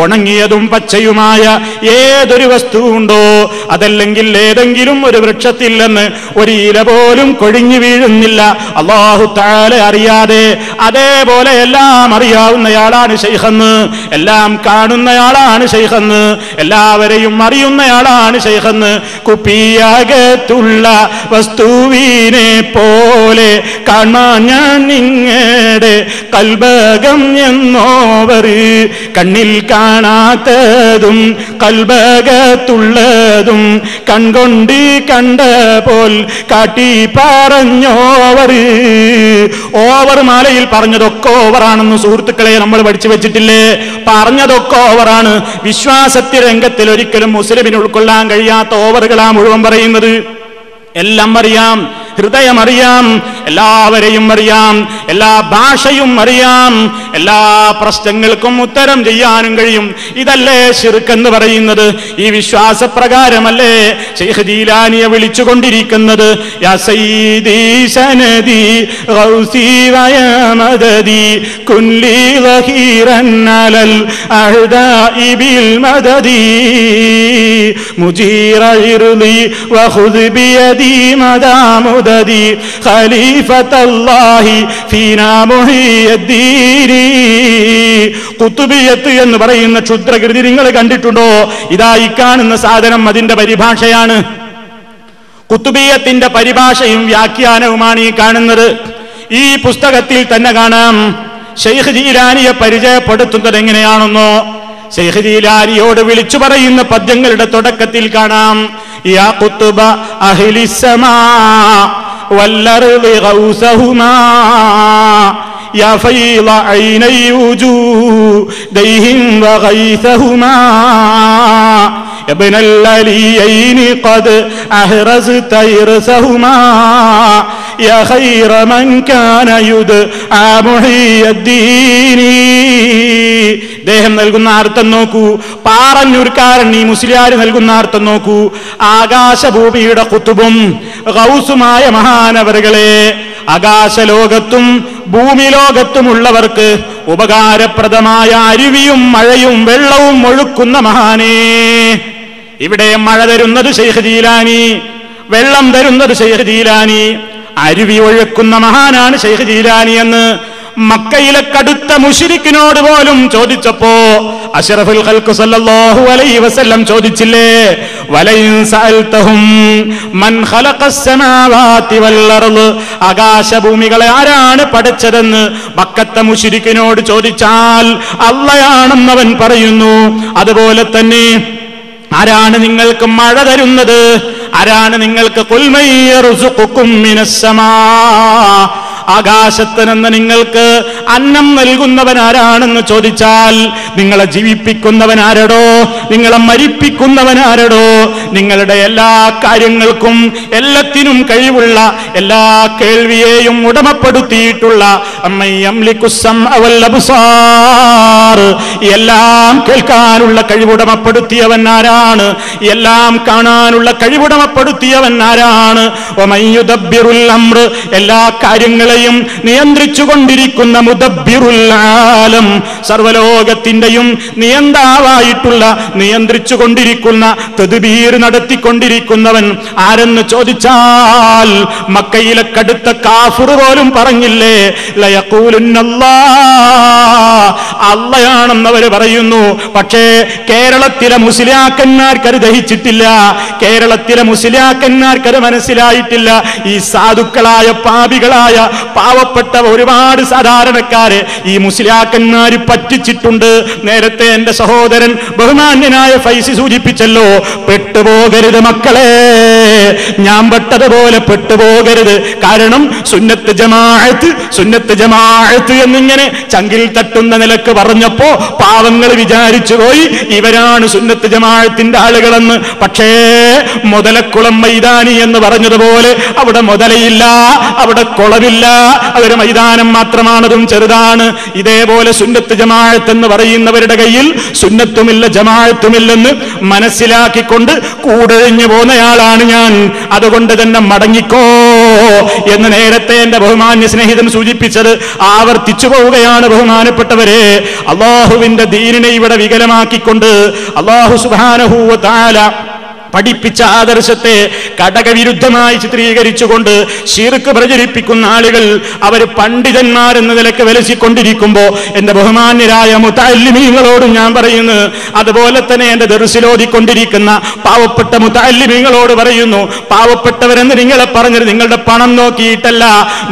ഉണങ്ങിയതും പച്ചയുമായ ഏതൊരു വസ്തുവുണ്ടോ, അതല്ലെങ്കിൽ ഏതെങ്കിലും ഒരു വൃക്ഷത്തിൽ നിന്ന് ഒരു ഇല പോലും കൊഴിഞ്ഞു വീഴുന്നില്ല അല്ലാഹു തആല അറിയാതെ. അതേപോലെ എല്ലാം അറിയാവുന്നയാളാണ് ശൈഖെന്ന്, എല്ലാം കാണുന്നയാളാണ് ശൈഖെന്ന്, എല്ലാവരെയും അറിയുന്നയാളാണ് ശൈഖെന്ന്. കുപ്പിയകത്തുള്ള വസ്തുവിനെ പോലെ കാണാൻ ഞാൻ നിങ്ങളുടെ കൽബകം എന്നോവർ, കണ്ണിൽ കാണാത്തതും കൽബകത്തുള്ളതും കൺകൊണ്ട് കണ്ട പോൽ കാട്ടി പറഞ്ഞോവർ. ഓവർ മാലയിൽ പറഞ്ഞതൊക്കെ ഓവറാണെന്ന് സുഹൃത്തുക്കളെ നമ്മൾ പഠിച്ചു വെച്ചിട്ടില്ലേ? പറഞ്ഞതൊക്കെ ഓവറാണ്. വിശ്വാസത്തി രംഗത്തിൽ ഒരിക്കലും മുസ്ലിമിന് ഉൾക്കൊള്ളാൻ കഴിയാത്ത ഓവറുകളാ മുഴുവൻ പറയുന്നത്. എല്ലാം അറിയാം, ഹൃദയം അറിയാം, എല്ലാവരെയും അറിയാം, എല്ലാ ഭാഷയും അറിയാം, എല്ലാ പ്രശ്നങ്ങൾക്കും ഉത്തരം ചെയ്യാനും കഴിയും. ഇതല്ലേ ശിർക്ക് എന്ന് പറയുന്നത്? ഈ വിശ്വാസപ്രകാരമല്ലേ ശൈഖ് ജീലാനിയെ വിളിച്ചുകൊണ്ടിരിക്കുന്നത്? യാ സയ്യിദി സനദി ഗൗസി വയാ മദദി കുല്ലി വഹീറൻ അലൽ അഹ്ദാഇ ബിൽ മദദി മുജീറ ഇർളി വഖുദ് ബിയദി മദാമുദദി ഖലീഫത്തല്ലാഹി ഫീനാ മുഹിയദ്ദീൻ. ഖുതുബിയത്ത് എന്ന് പറയുന്ന ക്ഷുദ്രകൃതി നിങ്ങൾ കണ്ടിട്ടുണ്ടോ? ഇതാ ഈ കാണുന്ന സാധനം അതിന്റെ പരിഭാഷയാണ്. ഖുതുബിയത്തിന്റെ പരിഭാഷയും വ്യാഖ്യാനവുമാണ് ഈ കാണുന്നത്. ഈ പുസ്തകത്തിൽ തന്നെ കാണാം ശൈഖ് ജീലാനിയെ പരിചയപ്പെടുത്തുന്നത് എങ്ങനെയാണെന്നോ. ശൈഖ് ജീലാനിയോട് വിളിച്ചു പറയുന്ന പദ്യങ്ങളുടെ തുടക്കത്തിൽ കാണാം, യാ ഖുതുബ അഹ്ലിസ്സമാ വല്ലർളി ഗൗസഹുമാ യാ ഫൈള ഐനൈ വജൂദൈഹിം വഗൈസഹുമാ ابن العليين قد أحرزت إرسهما يا خير من كان يدعى محي الدين. ദേഹം നൽകുന്ന അർത്ഥം നോക്കൂ. പാറന്നൂർക്കാരൻ ഈ മുസ്ലിയാർ നൽകുന്ന അർത്ഥം നോക്കൂ. ആകാശഭൂമിയുടെ ഖുതുബും ഗൗസുമായ മഹാനവറുകളെ, ആകാശലോകത്തും ഭൂമി ലോകത്തുമുള്ളവർക്ക് ഉപകാരപ്രദമായ അരുവിയും മഴയും വെള്ളവും ഒഴുക്കുന്ന മഹാനേ. ഇവിടെ മഴ തരുന്നത് ശൈഖ് ജീലാനി, വെള്ളം തരുന്നത് ശൈഖ് ജീലാനി, അരുവി ഒഴുക്കുന്ന മഹാനാണ് ശൈഖ് ജീലാനി എന്ന് മക്കയിലെ കടുത്ത മുശ്രിക്കിനോട് പോലും ചോദിച്ചപ്പോ അഷ്റഫുൽ ഖൽഖ് സല്ലല്ലാഹു അലൈഹി വസല്ലം ചോദിച്ചില്ലേ, വലൈൻ സഅൽതഹും മൻ ഖലഖസ് സമാവാതി വൽ അർള്, ആകാശഭൂമികളെ ആരാണ് പടച്ചതെന്ന് മക്കത്തെ മുശ്രിക്കിനോട് ചോദിച്ചാൽ അല്ലാഹയാണെന്ന് അവൻ പറയുന്നു. അതുപോലെ തന്നെ ആരാണ് നിങ്ങൾക്ക് മഴ തരുന്നത്, ആരാണ് നിങ്ങൾക്ക് ഖുൽ മൻ യർസുഖുകും മിനസ് സമാ, ആകാശത്ത് നിന്ന് നിങ്ങൾക്ക് അന്നം നൽകുന്നവൻ ആരാണെന്ന് ചോദിച്ചാൽ നിങ്ങളെ ജീവിപ്പിക്കുന്നവൻ ആരടോ, നിങ്ങളെ മരിപ്പിക്കുന്നവൻ ആരടോ, നിങ്ങളുടെ എല്ലാ കാര്യങ്ങൾക്കും എല്ലാത്തിനും കഴിവുള്ള, എല്ലാ കേൾവിയെയും ഉടമപ്പെടുത്തിയിട്ടുള്ള എല്ലാം കേൾക്കാനുള്ള കഴിവുടമപ്പെടുത്തിയവൻ ആരാണ്, എല്ലാം കാണാനുള്ള കഴിവുടമപ്പെടുത്തിയവൻ ആരാണ്, എല്ലാ കാര്യങ്ങളും നിയന്ത്രിച്ചു കൊണ്ടിരിക്കുന്ന മുദബ്ബിറുൽ ആലം, സർവലോകത്തിന്റെയും നിയന്താവായിട്ടുള്ള, നിയന്ത്രിച്ചു കൊണ്ടിരിക്കുന്ന, തദ്ബീർ നടത്തിക്കൊണ്ടിരിക്കുന്നവൻ ആരെന്ന് ചോദിച്ചാൽ മക്കയിലെ കടുത്ത കാഫിർ പോലും പറഞ്ഞില്ലേ, അല്ലാഹയാണെന്നവർ പറയുന്നു. പക്ഷേ കേരളത്തിലെ മുസ്ലിയാക്കന്മാർക്കത് ദഹിച്ചിട്ടില്ല, കേരളത്തിലെ മുസ്ലിയാക്കന്മാർക്കത് മനസ്സിലായിട്ടില്ല. ഈ സാധുക്കളായ പാപികളായ പാവപ്പെട്ട ഒരുപാട് സാധാരണക്കാരെ ഈ മുസ്ലിയാക്കന്മാര് പറ്റിച്ചിട്ടുണ്ട്. നേരത്തെ എന്റെ സഹോദരൻ ബഹുമാന്യനായ ഫൈസി സൂചിപ്പിച്ചല്ലോ, പെട്ടുപോകരുത് മക്കളെ, ഞാൻ പെട്ടതുപോലെ പെട്ടുപോകരുത്. കാരണം സുന്നത്ത് ജമാഅത്ത് എന്നിങ്ങനെ ചങ്കിൽ തട്ടുന്ന നിലക്ക് പറഞ്ഞപ്പോ പാവങ്ങൾ വിചാരിച്ചു പോയി ഇവരാണ് സുന്നത്ത് ജമാഅത്തിന്റെ ആളുകളെന്ന്. പക്ഷേ മുതലക്കുളം മൈതാനി എന്ന് പറഞ്ഞതുപോലെ അവിടെ മുതലയില്ല, അവിടെ കുളവില്ല, അവര് മൈതാനം മാത്രമാണതും ചെറുതാണ്. ഇതേപോലെ സുന്നത്ത് ജമാഅത്ത് എന്ന് പറയുന്നവരുടെ കയ്യിൽ സുന്നത്തുമില്ല ജമാഅത്തുമില്ലെന്ന് മനസ്സിലാക്കിക്കൊണ്ട് കൂടഴിഞ്ഞു പോന്നയാളാണ് ഞാൻ. അതുകൊണ്ട് തന്നെ മടങ്ങിക്കോ എന്ന് നേരത്തെ എന്റെ ബഹുമാന്യ സ്നേഹിതൻ സൂചിപ്പിച്ചത് ആവർത്തിച്ചു പോവുകയാണ്. ബഹുമാനപ്പെട്ടവരെ, അല്ലാഹുവിന്റെ ദീനിനെ ഇവിടെ വികലമാക്കിക്കൊണ്ട് അല്ലാഹു സുബ്ഹാനഹു വ തആല പഠിപ്പിച്ച ആദർശത്തെ കടകവിരുദ്ധമായി ചിത്രീകരിച്ചുകൊണ്ട് ശിർക്ക് പ്രചരിപ്പിക്കുന്ന ആളുകൾ അവർ പണ്ഡിതന്മാരെന്ന നിലക്ക് വിലസിക്കൊണ്ടിരിക്കുമ്പോ എന്റെ ബഹുമാന്യരായ മുതഅല്ലിമീങ്ങളോട് ഞാൻ പറയുന്നു, അതുപോലെ തന്നെ എന്റെ ദർസിലോദിക്കൊണ്ടിരിക്കുന്ന പാവപ്പെട്ട മുതഅല്ലിമീങ്ങളോട് പറയുന്നു, പാവപ്പെട്ടവരെന്ന് നിങ്ങളെ പറഞ്ഞത് നിങ്ങളുടെ പണം നോക്കിയിട്ടല്ല.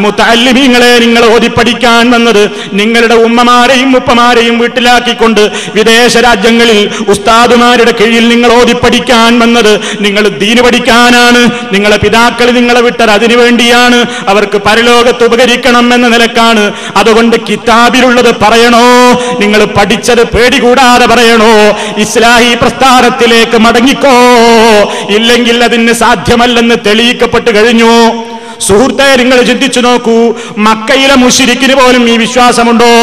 മുതഅല്ലിമീങ്ങളെ നിങ്ങൾ ഓതി പഠിക്കാൻ വന്നത് നിങ്ങളുടെ ഉമ്മമാരെയും ഉപ്പമാരെയും വീട്ടിലാക്കിക്കൊണ്ട് വിദേശ രാജ്യങ്ങളിൽ ഉസ്താദുമാരുടെ കീഴിൽ നിങ്ങൾ ഓതി പഠിക്കാൻ വന്നത് നിങ്ങൾ ദീന് പഠിക്കാനാണ്. നിങ്ങളെ പിതാക്കൾ നിങ്ങളെ വിട്ടത് അതിനു വേണ്ടിയാണ്, അവർക്ക് പരലോകത്ത് ഉപകരിക്കണം എന്ന നിലക്കാണ്. അതുകൊണ്ട് കിതാബിലുള്ളത് പറയണോ, നിങ്ങൾ പഠിച്ചത് പേടികൂടാതെ പറയണോ, ഇസ്ലാഹി പ്രസ്ഥാനത്തിലേക്ക് മടങ്ങിക്കോ, ഇല്ലെങ്കിൽ അതിന് സാധ്യമല്ലെന്ന് തെളിയിക്കപ്പെട്ടു കഴിഞ്ഞു. സുഹൃത്തെ, നിങ്ങൾ ചിന്തിച്ചു നോക്കൂ, മക്കയിലെ മുശ്രിക്കിന് പോലും ഈ വിശ്വാസമുണ്ടോ?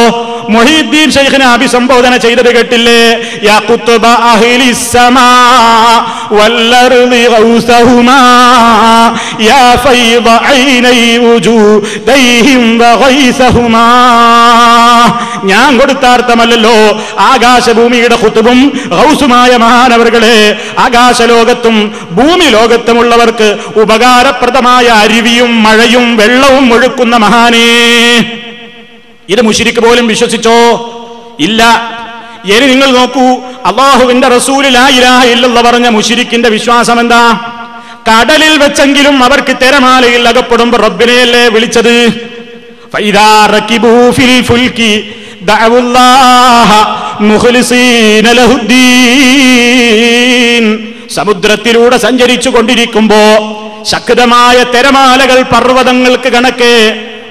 മുഹീദ്ദീൻ ശൈഖിനെ അഭിസംബോധന ചെയ്തത് കേട്ടില്ലേ? യാ ഖുത്ബ അഹ്ലിസ് സമാ വൽ അർളി ഗൗസഹുമാ യാ ഫൈദ ഐനൈ വുജൂദൈഹിം വഗൈസഹുമാ. ഞാൻ കൊടുത്താർത്ഥമല്ലല്ലോ, ആകാശഭൂമിയുടെ ഖുത്ബും ഗൗസുമായ മഹാനവറുകളെ, ആകാശലോകത്തും ഭൂമി ലോകത്തുമുള്ളവർക്ക് ഉപകാരപ്രദമായ അരുവിയും മഴയും വെള്ളവും ഒഴുക്കുന്ന മഹാനേ. ഇത് മുശ്രിക്ക് പോലും വിശ്വസിച്ചോ? ഇല്ല. ഇനി നിങ്ങൾ നോക്കൂ, അല്ലാഹുവിന്റെ റസൂല് ലാ ഇലാഹ ഇല്ലല്ലാഹ് പറഞ്ഞ മുശ്രിക്കിന്റെ വിശ്വാസം എന്താ? കടലിൽ വെച്ചെങ്കിലും അവർക്ക് തിരമാലയിൽ അകപ്പെടുമ്പോൾ റബ്ബിനെയല്ലേ വിളിച്ചത്? ഫൈദാ റകിബൂ ഫിൽ ഫുൽകി ദഅവുല്ലാഹ മുഖ്ലിസീന ലഹുദ്ദീൻ. സമുദ്രത്തിലൂടെ സഞ്ചരിച്ചു കൊണ്ടിരിക്കുമ്പോ ശക്തമായ തിരമാലകൾ, പർവ്വതങ്ങൾക്ക് കണക്കെ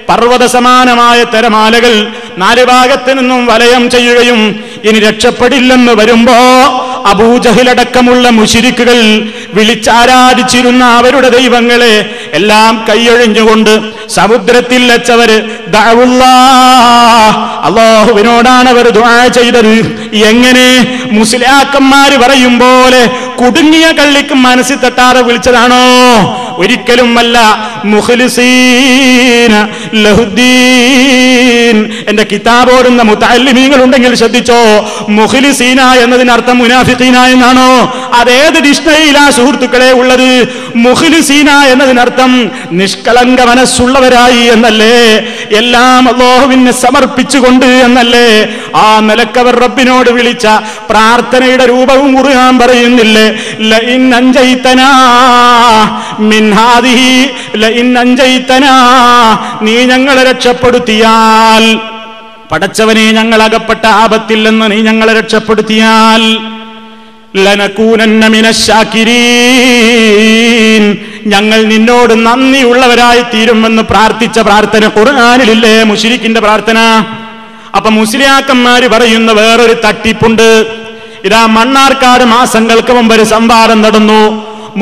പർവ്വത സമാനമായ തിരമാലകൾ നാല് ഭാഗത്തു നിന്നും വലയം ചെയ്യുകയും ഇനി രക്ഷപ്പെടില്ലെന്ന് വരുമ്പോ അബൂജഹലടക്കമുള്ള മുശ്രിക്കുകൾ വിളിച്ചാരാധിച്ചിരുന്ന അവരുടെ ദൈവങ്ങളെ എല്ലാം കൈയൊഴിഞ്ഞുകൊണ്ട് സമുദ്രത്തിൽ വെച്ചവര് അല്ലാഹുവിനോടാണ് അവർ ദുആ ചെയ്തത്. എങ്ങനെ? മുസ്ലിയാക്കന്മാര് പറയും പോലെ കുടുങ്ങിയ കള്ളിക്ക് മനസ്സിൽ തട്ടാതെ വിളിച്ചതാണോ? ഒരിക്കലുമല്ല. മുഖ്ലിസീന ലഹുദ്ദീൻ. എന്റെ കിതാബോടുന്ന മുതഅല്ലിമീങ്ങൾ ഉണ്ടെങ്കിൽ ശ്രദ്ധിച്ചോ, മുഖ്ലിസീന എന്നതിനർത്ഥം മുനാഫിഖീന എന്നാണോ? അതേത് ഡിക്ഷണറിയിലാ സുഹൃത്തുക്കളെ ഉള്ളത്? മുഖ്ലിസീന എന്നതിനർത്ഥം നിഷ്കളങ്ക മനസ്സുള്ളവരായി എന്നല്ലേ, എല്ലാം അല്ലാഹുവിനെ സമർപ്പിച്ചുകൊണ്ട് എന്നല്ലേ. ആ നിലക്കവർ റബ്ബിനോട് വിളിച്ച പ്രാർത്ഥനയുടെ രൂപവും ഖുർആൻ പറയുന്നില്ലേ, ലഇൻ അൻജൈതനാ മിൻ ഹാദിഹി ലഇൻ അൻജൈതനാ, നീ ഞങ്ങളെ രക്ഷപ്പെടുത്തിയാൽ, പടച്ചവനെ ഞങ്ങൾ അകപ്പെട്ട ആപത്തിൽ നിന്ന് നീ ഞങ്ങളെ രക്ഷപ്പെടുത്തിയാൽ, ലനകൂനന്ന മിനശ്ശാകിരീൻ, ഞങ്ങൾ നിന്നോട് നന്ദിയുള്ളവരായി തീരുമെന്ന് പ്രാർത്ഥിച്ച പ്രാർത്ഥന ഖുർആനിലില്ലേ മുശ്രിക്കിന്റെ പ്രാർത്ഥന. അപ്പൊ മുസ്ലിയാക്കന്മാര് പറയുന്ന വേറൊരു തട്ടിപ്പുണ്ട്. ഇതാ മണ്ണാർക്കാട് മാസങ്ങൾക്ക് മുമ്പ് ഒരു സംവാദം നടന്നു.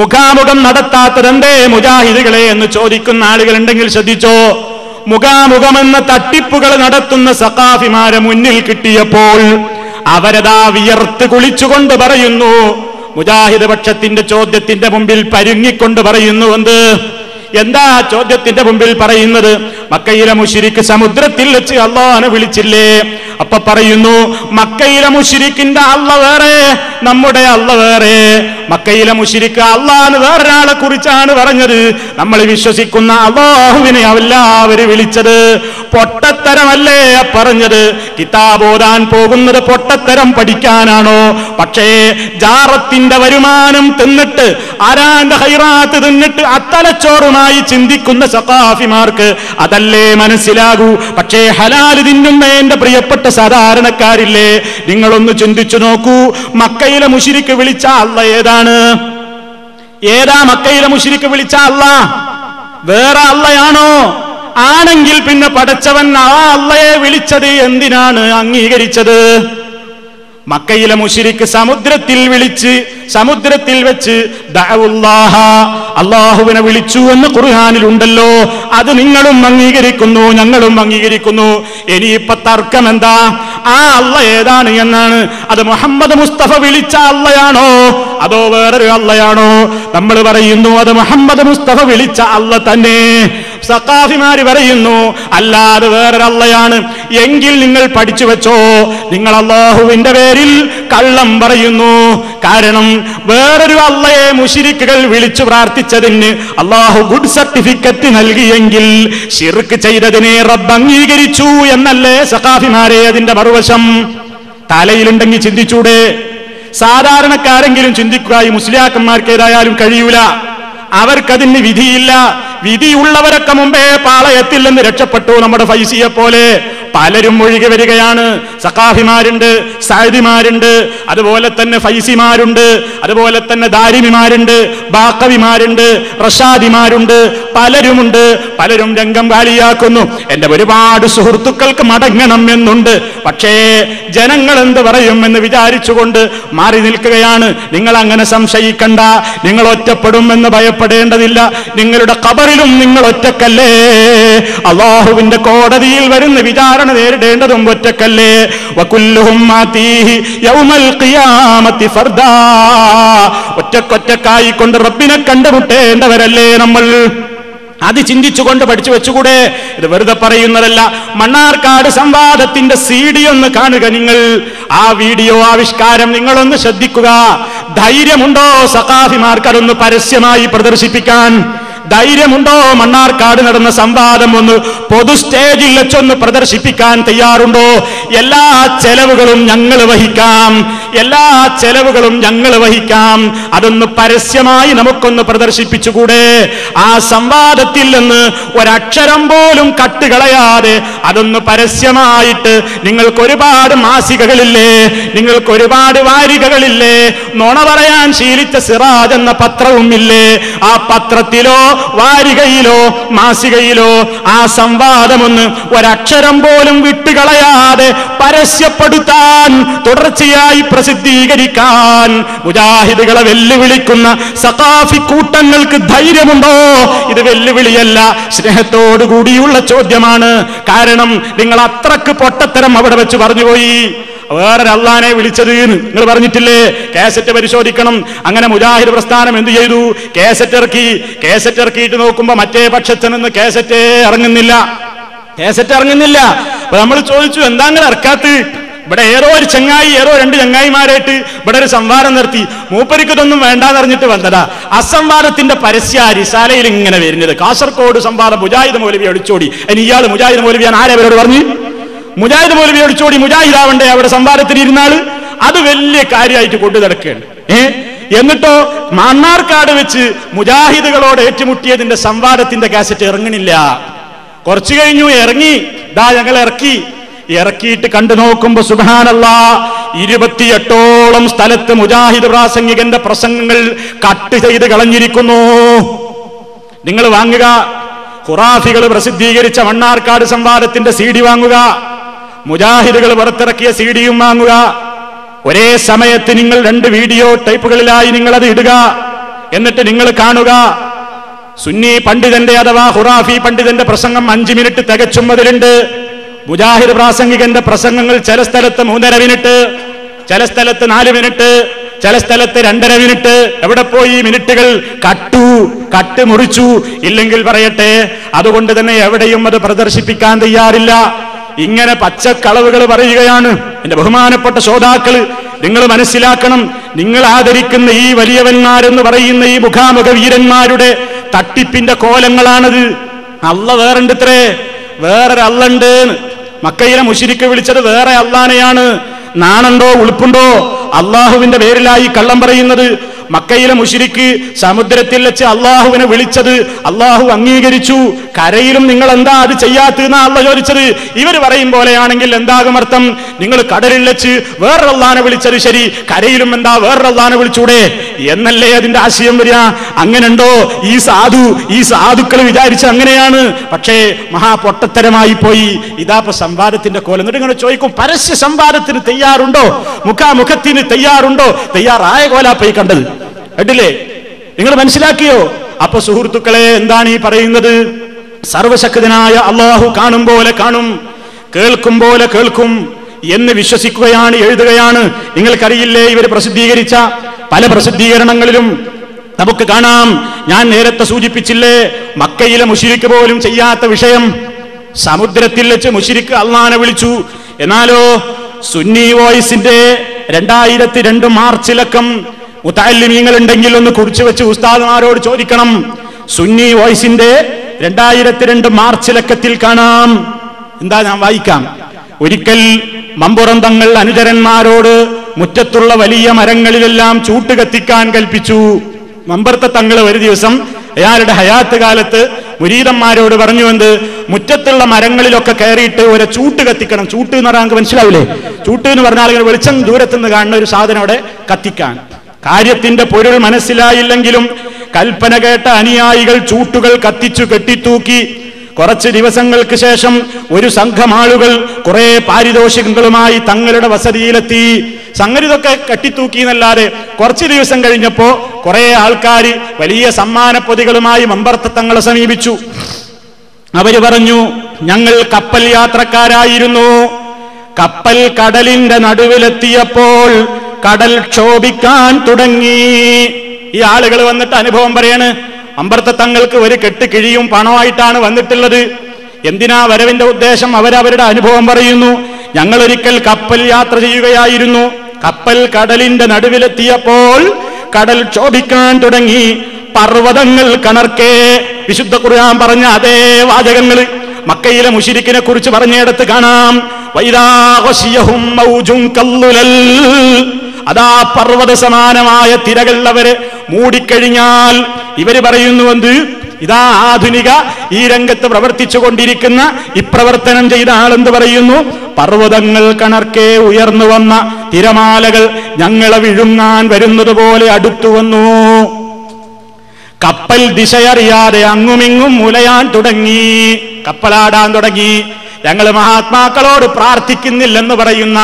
മുഖാമുഖം നടത്താത്തതെന്തേ മുജാഹിദുകളെ എന്ന് ചോദിക്കുന്ന ആളുകൾ ഉണ്ടെങ്കിൽ ശ്രദ്ധിച്ചോ. മുഖാമുഖമെന്ന തട്ടിപ്പുകൾ നടത്തുന്ന സഖാഫിമാരെ മുന്നിൽ കിട്ടിയപ്പോൾ അവരതാ വിയർത്ത് കുളിച്ചുകൊണ്ട് പറയുന്നു, മുജാഹിദ് പക്ഷത്തിന്റെ ചോദ്യത്തിന്റെ മുമ്പിൽ പരുങ്ങിക്കൊണ്ട് പറയുന്നു. എന്താ ചോദ്യത്തിന്റെ മുമ്പിൽ പറയുന്നത്? മക്കയിലെ മുശ്രിക്ക് സമുദ്രത്തിൽ വെച്ച് അല്ലാഹനെ വിളിച്ചില്ലേ? അപ്പൊ പറയുന്നു, മക്കയിലെ മുശ്രിക്കിന്റെ അല്ല വേറെ, നമ്മുടെ അല്ല വേറെ. മക്കയിലെ മുശ്രിക്ക് അല്ലാഹ് വേറൊരാളെ കുറിച്ചാണ് പറഞ്ഞത്. നമ്മൾ വിശ്വസിക്കുന്ന അല്ലാഹുവിനെ എല്ലാവരും വിളിച്ചത്. പൊട്ടത്തരമല്ലേ പറഞ്ഞത്? കിതാബ് ഓതാൻ പോകുന്നത് പൊട്ടത്തരം പഠിക്കാനാണോ? പക്ഷേ ജാറത്തിന്റെ വരുമാനം തിന്നിട്ട്, ആരാന്റെ ഹൈറാത്ത് തിന്നിട്ട് അത്തലച്ചോറുമായി ചിന്തിക്കുന്ന സഖാഫിമാർക്ക് അതല്ലേ മനസ്സിലാകൂ. പക്ഷേ ഹലാല് തിന്നുന്ന എന്റെ പ്രിയപ്പെട്ട സാധാരണക്കാരില്ലേ, നിങ്ങളൊന്ന് ചിന്തിച്ചു നോക്കൂ. മക്കയിലെ മുശ്രിക്ക് വിളിച്ച അല്ല ഏതാണ്? ഏതാ മക്കയിലെ മുശ്രിക്ക് വിളിച്ച അല്ല? വേറെ അല്ലയാണോ? ആണെങ്കിൽ പിന്നെ പടച്ചവൻ ആ അല്ലയെ വിളിച്ചത് എന്തിനാണ് അംഗീകരിച്ചത്? മക്കയിലെ മുശ്രിക്ക് സമുദ്രത്തിൽ വെച്ച് ദഅവുല്ലാഹ, അല്ലാഹുവിനെ വിളിച്ചു എന്ന് ഖുർആനിലുണ്ടല്ലോ. അത് നിങ്ങളും അംഗീകരിക്കുന്നു, ഞങ്ങളും അംഗീകരിക്കുന്നു. ഇനിയിപ്പോ തർക്കം എന്താ? ആ അല്ല ഏതാണ് എന്നാണ്. അത് മുഹമ്മദ് മുസ്തഫ വിളിച്ച അല്ലയാണോ അതോ വേറൊരു അല്ലയാണോ? നമ്മൾ പറയുന്നു അത് മുഹമ്മദ് മുസ്തഫ വിളിച്ച അല്ല തന്നെ. സഖാഫിമാര് പറയുന്നു അല്ലാതെ വേറൊരു അല്ലയാണ്. എങ്കിൽ നിങ്ങൾ പഠിച്ചു വെച്ചോ, നിങ്ങൾ അല്ലാഹുവിന്റെ പേരിൽ കള്ളം പറയുന്നു. കാരണം വേറൊരു അല്ലയെ മുശ്രിക്കുകൾ വിളിച്ചു പ്രാർത്ഥിച്ചതിന് അല്ലാഹു ഗുഡ് സർട്ടിഫിക്കറ്റ് നൽകിയെങ്കിൽ ശിർക്ക് ചെയ്തതിനെ റബ്ബ് അംഗീകരിച്ചു എന്നല്ലേ സഖാഫിമാരെ അതിന്റെ മറുവശം? തലയിലുണ്ടെങ്കിൽ ചിന്തിച്ചൂടെ? സാധാരണക്കാരെങ്കിലും ചിന്തിക്കുക. ഈ മുസ്ലിയാക്കന്മാർക്ക് ഏതായാലും കഴിയൂല, അവർക്കതിന് വിധിയില്ല. വിധിയുള്ളവരൊക്കെ മുമ്പേ പാളയത്തിൽ നിന്ന് രക്ഷപ്പെട്ടു. നമ്മുടെ ഫൈസിയെ പോലെ പലരും ഒഴുകി വരികയാണ്. സഖാഫിമാരുണ്ട്, സഅദിമാരുണ്ട്, അതുപോലെ തന്നെ ഫൈസിമാരുണ്ട്, അതുപോലെ തന്നെ ദാരിമിമാരുണ്ട്, ബാഖവിമാരുണ്ട്, റഷാദിമാരുണ്ട്, പലരുമുണ്ട്. പലരും രംഗം കാലിയാക്കുന്നു. എന്റെ ഒരുപാട് സുഹൃത്തുക്കൾക്ക് മടങ്ങണം എന്നുണ്ട്. പക്ഷേ ജനങ്ങൾ എന്ത് പറയും എന്ന് വിചാരിച്ചുകൊണ്ട് മാറി നിൽക്കുകയാണ്. നിങ്ങൾ അങ്ങനെ സംശയിക്കണ്ട, നിങ്ങൾ ഒറ്റപ്പെടുമെന്ന് ഭയപ്പെടേണ്ടതില്ല. നിങ്ങളുടെ ഖബറിലും നിങ്ങൾ ഒറ്റക്കല്ലേ. അല്ലാഹുവിന്റെ കോടതിയിൽ വരുന്ന വിചാരണ നേരിടേണ്ടതും ഒറ്റക്കല്ലേ. വകുല്ലുഹും ആതീഹി യൗമൽ ഖിയാമത്തി ഫർദാ, ഒറ്റക്കൊറ്റക്കായി കൊണ്ട് റബ്ബിനെ കണ്ടുമുട്ടേണ്ടവരല്ലേ നമ്മൾ. അത് ചിന്തിച്ചുകൊണ്ട് പഠിച്ചു വെച്ചുകൂടെ? ഇത് വെറുതെ പറയുന്നതല്ല. മണ്ണാർക്കാട് സംവാദത്തിന്റെ CD ഒന്ന് കാണുക നിങ്ങൾ. ആ വീഡിയോ ആവിഷ്കാരം നിങ്ങളൊന്ന് ശ്രദ്ധിക്കുക. ധൈര്യമുണ്ടോ സഖാഫിമാർക്ക് അതൊന്ന് പരസ്യമായി പ്രദർശിപ്പിക്കാൻ? ധൈര്യമുണ്ടോ മണ്ണാർക്കാട് നടന്ന സംവാദം ഒന്ന് പൊതു സ്റ്റേജിൽ വെച്ചൊന്ന് പ്രദർശിപ്പിക്കാൻ തയ്യാറുണ്ടോ? എല്ലാ ചെലവുകളും ഞങ്ങൾ വഹിക്കാം, എല്ലാ ചെലവുകളും ഞങ്ങൾ വഹിക്കാം. അതൊന്ന് പരസ്യമായി നമുക്കൊന്ന് പ്രദർശിപ്പിച്ചുകൂടെ? ആ സംവാദത്തിൽ നിന്ന് ഒരക്ഷരം പോലും കട്ടുകളയാതെ അതൊന്ന് പരസ്യമായിട്ട്. നിങ്ങൾക്ക് ഒരുപാട് മാസികകളില്ലേ, നിങ്ങൾക്ക് ഒരുപാട് വാരികകളില്ലേ, നുണ പറയാൻ ശീലിച്ച സിറാജ് എന്ന പത്രവും ഇല്ലേ? ആ പത്രത്തിലോ വാരികയിലോ മാസികയിലോ ആ സംവാദമൊന്ന് ഒരക്ഷരം പോലും വിട്ടുകളയാതെ പരസ്യപ്പെടുത്താൻ, തുടർച്ചയായി പ്രസിദ്ധീകരിക്കാൻ മുജാഹിദുകളെ വെല്ലുവിളിക്കുന്ന സഖാഫി കൂട്ടങ്ങൾക്ക് ധൈര്യമുണ്ടോ? ഇത് വെല്ലുവിളിയല്ല, സ്നേഹത്തോടുകൂടിയുള്ള ചോദ്യമാണ്. കാരണം നിങ്ങൾ അത്രക്ക് പൊട്ടത്തരം അവിടെ വെച്ച് പറഞ്ഞുപോയി. വേറെ അള്ളാനെ വിളിച്ചത് നിങ്ങൾ പറഞ്ഞിട്ടില്ലേ? കാസറ്റ് പരിശോധിക്കണം. അങ്ങനെ മുജാഹിദ് പ്രസ്ഥാനം എന്ത് ചെയ്തു? കാസറ്റ് ഇറക്കിയിട്ട് നോക്കുമ്പോ മറ്റേ പക്ഷത്ത് നിന്ന് കാസറ്റ് ഇറങ്ങുന്നില്ല. അപ്പൊ നമ്മൾ ചോദിച്ചു, എന്താ അങ്ങനെ ഇറക്കാത്ത? ഇവിടെ ഏതോ ഒരു ചങ്ങായി രണ്ട് ചങ്ങായിമാരായിട്ട് ഇവിടെ ഒരു സംവാദം നിർത്തി. മൂപ്പരിക്കതൊന്നും വേണ്ടാന്ന് അറിഞ്ഞിട്ട് വന്നതാ. അസംവാദത്തിന്റെ പരസ്യ റിസാലയിൽ ഇങ്ങനെ വരുന്നത്. കാസർഗോഡ് സംവാദം മുജാഹിദ് മൗലവി ഒളിച്ചോടി. ഇനി ഇയാൾ മുജാഹിദ് മൗലവിയാണ്. ആരവരോട് പറഞ്ഞു? മുജാഹിദ് മൗലവി ഒളിച്ചോടി മുജാഹിദാവണ്ടേ അവിടെ സംവാദത്തിന് ഇരുന്നാള്? അത് വലിയ കാര്യമായിട്ട് കൊണ്ടു നടക്കുകയാണ്. എന്നിട്ടോ മണ്ണാർക്കാട് വെച്ച് മുജാഹിദുകളോട് ഏറ്റുമുട്ടിയതിന്റെ സംവാദത്തിന്റെ കാസറ്റ് ഇറങ്ങണില്ല. കുറച്ചു കഴിഞ്ഞു ഇറങ്ങി. ഞങ്ങൾ ഇറക്കിയിട്ട് കണ്ടു നോക്കുമ്പോ സുബ്ഹാനല്ലാഹ് 28ഓളം സ്ഥലത്ത് മുജാഹിദ് പ്രാസംഗികന്റെ പ്രസംഗങ്ങൾ കട്ട് ചെയ്ത് കളഞ്ഞിരിക്കുന്നു. നിങ്ങൾ വാങ്ങുക. ഖുറാഫികൾ പ്രസിദ്ധീകരിച്ച മണ്ണാർക്കാട് സംവാദത്തിന്റെ CD വാങ്ങുക. മുജാഹിദുകൾ പുറത്തിറക്കിയ CD-യും വാങ്ങുക. ഒരേ സമയത്ത് നിങ്ങൾ 2 വീഡിയോ ടൈപ്പുകളിലായി നിങ്ങൾ അത് ഇടുക. എന്നിട്ട് നിങ്ങൾ കാണുക. സുന്നി പണ്ഡിതന്റെ അഥവാ ഖുറാഫി പണ്ഡിതന്റെ പ്രസംഗം 5 മിനിറ്റ് തികച്ചും അതിലുണ്ട്. മുജാഹിദ് പ്രാസംഗികന്റെ പ്രസംഗങ്ങൾ ചില സ്ഥലത്ത് 3.5 മിനിറ്റ്, ചില സ്ഥലത്ത് 4 മിനിറ്റ്, ചില സ്ഥലത്ത് 2.5 മിനിറ്റ്. എവിടെ പോയി മിനിറ്റുകൾ? കട്ട് മുറിച്ചു. ഇല്ലെങ്കിൽ പറയട്ടെ, അതുകൊണ്ട് തന്നെ എവിടെയും അത് പ്രദർശിപ്പിക്കാൻ തയ്യാറില്ല. ഇങ്ങനെ പച്ചക്കളവുകൾ പറയുകയാണ്. എന്റെ ബഹുമാനപ്പെട്ട ശ്രോതാക്കള്, നിങ്ങൾ മനസ്സിലാക്കണം, നിങ്ങൾ ആദരിക്കുന്ന ഈ വലിയവന്മാരെന്ന് പറയുന്ന ഈ മുഖാമുഖ വീരന്മാരുടെ തട്ടിപ്പിന്റെ കോലങ്ങളാണത്. അള്ള വേറുണ്ടത്രേ, വേറൊരു അള്ളുണ്ട്. മക്കയിലെ മുശ്രിക്ക് വിളിച്ചത് വേറെ അള്ളാനെയാണ്. നാണുണ്ടോ ഉളുപ്പുണ്ടോ അള്ളാഹുവിന്റെ പേരിലായി കള്ളം പറയുന്നത്? മക്കയിലെ മുശ്രിക്ക് സമുദ്രത്തിൽ വെച്ച് അള്ളാഹുവിനെ വിളിച്ചത് അള്ളാഹു അംഗീകരിച്ചു. കരയിലും നിങ്ങൾ എന്താ അത് ചെയ്യാത്തതെന്നാ അള്ള ചോദിച്ചത്. ഇവർ പറയും പോലെയാണെങ്കിൽ എന്താകും അർത്ഥം? നിങ്ങൾ കടലിൽ വെച്ച് വേറൊരു അള്ളാനെ വിളിച്ചത് ശരി, കരയിലും എന്താ വേറൊരു അള്ളാനെ വിളിച്ചൂടെ എന്നല്ലേ അതിന്റെ ആശയം വരിക? അങ്ങനെയുണ്ടോ? ഈ സാധുക്കൾ വിചാരിച്ച അങ്ങനെയാണ്. പക്ഷേ മഹാപൊട്ടത്തരമായി പോയി. ഇതാപ്പോ സംവാദത്തിന്റെ കോലം. എന്നിട്ട് ഇങ്ങനെ ചോദിക്കും, പരസ്യ സംവാദത്തിന് തയ്യാറുണ്ടോ? മുഖാമുഖത്തിന് തയ്യാറുണ്ടോ? തയ്യാറായ കോലാപ്പയി കണ്ടത് കേട്ടില്ലേ? നിങ്ങൾ മനസ്സിലാക്കിയോ? അപ്പൊ സുഹൃത്തുക്കളെ, എന്താണ് ഈ പറയുന്നത്? സർവശക്തനായ അള്ളാഹു കാണും പോലെ കാണും, കേൾക്കും പോലെ കേൾക്കും എന്ന് വിശ്വസിക്കുകയാണ്, എഴുതുകയാണ്. നിങ്ങൾക്കറിയില്ലേ, ഇവർ പ്രസിദ്ധീകരിച്ച പല പ്രസിദ്ധീകരണങ്ങളിലും നമുക്ക് കാണാം. ഞാൻ നേരത്തെ സൂചിപ്പിച്ചില്ലേ, മക്കയിലെ മുശ്രിക്ക് പോലും ചെയ്യാത്ത വിഷയം. സമുദ്രത്തിൽ വെച്ച് മുശ്രിക്ക് അള്ളാനെ വിളിച്ചു. എന്നാലോ സുന്നി വോയിസിന്റെ 2002 മാർച്ചിലക്കം മുതഅല്ലിമീങ്ങൾ ഉണ്ടെങ്കിൽ ഒന്ന് കുറിച്ചു വെച്ച് ഉസ്താദുമാരോട് ചോദിക്കണം. സുന്നി വോയിസിന്റെ 2002 മാർച്ചിലക്കത്തിൽ കാണാം. എന്താ, ഞാൻ വായിക്കാം. ഒരിക്കൽ മമ്പുറം തങ്ങൾ അനുചരന്മാരോട് മുറ്റത്തുള്ള വലിയ മരങ്ങളിലെല്ലാം ചൂട്ട് കത്തിക്കാൻ കൽപ്പിച്ചു. മമ്പുറത്തെ തങ്ങൾ ഒരു ദിവസം അയാളുടെ ഹയാത്ത് കാലത്ത് മുരീദന്മാരോട് പറഞ്ഞു, എന്ത്? മുറ്റത്തുള്ള മരങ്ങളിലൊക്കെ കയറിയിട്ട് ഒരു ചൂട്ട് കത്തിക്കണം. ചൂട്ട് എന്ന് പറഞ്ഞാൽ നമുക്ക് മനസ്സിലാവില്ലേ? ചൂട്ട് എന്ന് പറഞ്ഞാൽ ഇങ്ങനെ വെളിച്ചം ദൂരത്തുനിന്ന് കാണുന്ന ഒരു സാധനം അവിടെ കത്തിക്കാൻ. കാര്യത്തിന്റെ പൊരുൾ മനസ്സിലായില്ലെങ്കിലും കൽപ്പന കേട്ട അനുയായികൾ ചൂട്ടുകൾ കത്തിച്ചു കെട്ടിത്തൂക്കി. കുറച്ച് ദിവസങ്ങൾക്ക് ശേഷം ഒരു സംഘം ആളുകൾ കുറെ പാരിതോഷികങ്ങളുമായി തങ്ങളുടെ വസതിയിലെത്തി. സംഗതി ഇതൊക്കെ കെട്ടിത്തൂക്കി എന്നല്ലാതെ കുറച്ച് ദിവസം കഴിഞ്ഞപ്പോ കുറെ ആൾക്കാർ വലിയ സമ്മാനപ്പൊതികളുമായി മമ്പർത്ത തങ്ങളെ സമീപിച്ചു. അവര് പറഞ്ഞു, ഞങ്ങൾ കപ്പൽ യാത്രക്കാരായിരുന്നു. കപ്പൽ കടലിന്റെ നടുവിലെത്തിയപ്പോൾ കടൽ ക്ഷോഭിക്കാൻ തുടങ്ങി. ഈ ആളുകൾ വന്നിട്ട് അനുഭവം പറയാണ്. അമ്പർത്ത തങ്ങൾക്ക് ഒരു കെട്ട് കിഴിയും പണമായിട്ടാണ് വന്നിട്ടുള്ളത്. എന്തിനാ വരവിന്റെ ഉദ്ദേശം? അവരവരുടെ അനുഭവം പറയുന്നു. ഞങ്ങൾ ഒരിക്കൽ കപ്പൽ യാത്ര ചെയ്യുകയായിരുന്നു. കപ്പൽ കടലിന്റെ നടുവിലെത്തിയപ്പോൾ കടൽ ക്ഷോഭിക്കാൻ തുടങ്ങി. പർവ്വതങ്ങൾ കണർക്കെ. വിശുദ്ധ ഖുർആൻ പറഞ്ഞ അതേ വാചകങ്ങൾ മക്കയിലെ മുശ്രിക്കിനെ കുറിച്ച് പറഞ്ഞിടത്ത് കാണാം. വൈദാ ഗശിയഹും മൗജുൻ കല്ലുലൽ. അതാ പർവ്വത സമാനമായ തിരകൾ അവരെ മൂടിക്കഴിഞ്ഞാൽ ഇവര് പറയുന്നു, എന്ത്? ഇതാ ആധുനിക ഈ രംഗത്ത് പ്രവർത്തിച്ചു കൊണ്ടിരിക്കുന്ന ഇപ്രവർത്തനം ചെയ്ത ആളെന്ത് പറയുന്നു? പർവ്വതങ്ങൾ കണർക്കെ ഉയർന്നു വന്ന തിരമാലകൾ ഞങ്ങളെ വിഴുങ്ങാൻ വരുന്നത് പോലെ അടുത്തു വന്നു. കപ്പൽ ദിശയറിയാതെ അങ്ങുമിങ്ങും മുലയാൻ തുടങ്ങി, കപ്പലാടാൻ തുടങ്ങി. ഞങ്ങൾ മഹാത്മാക്കളോട് പ്രാർത്ഥിക്കുന്നില്ലെന്ന് പറയുന്ന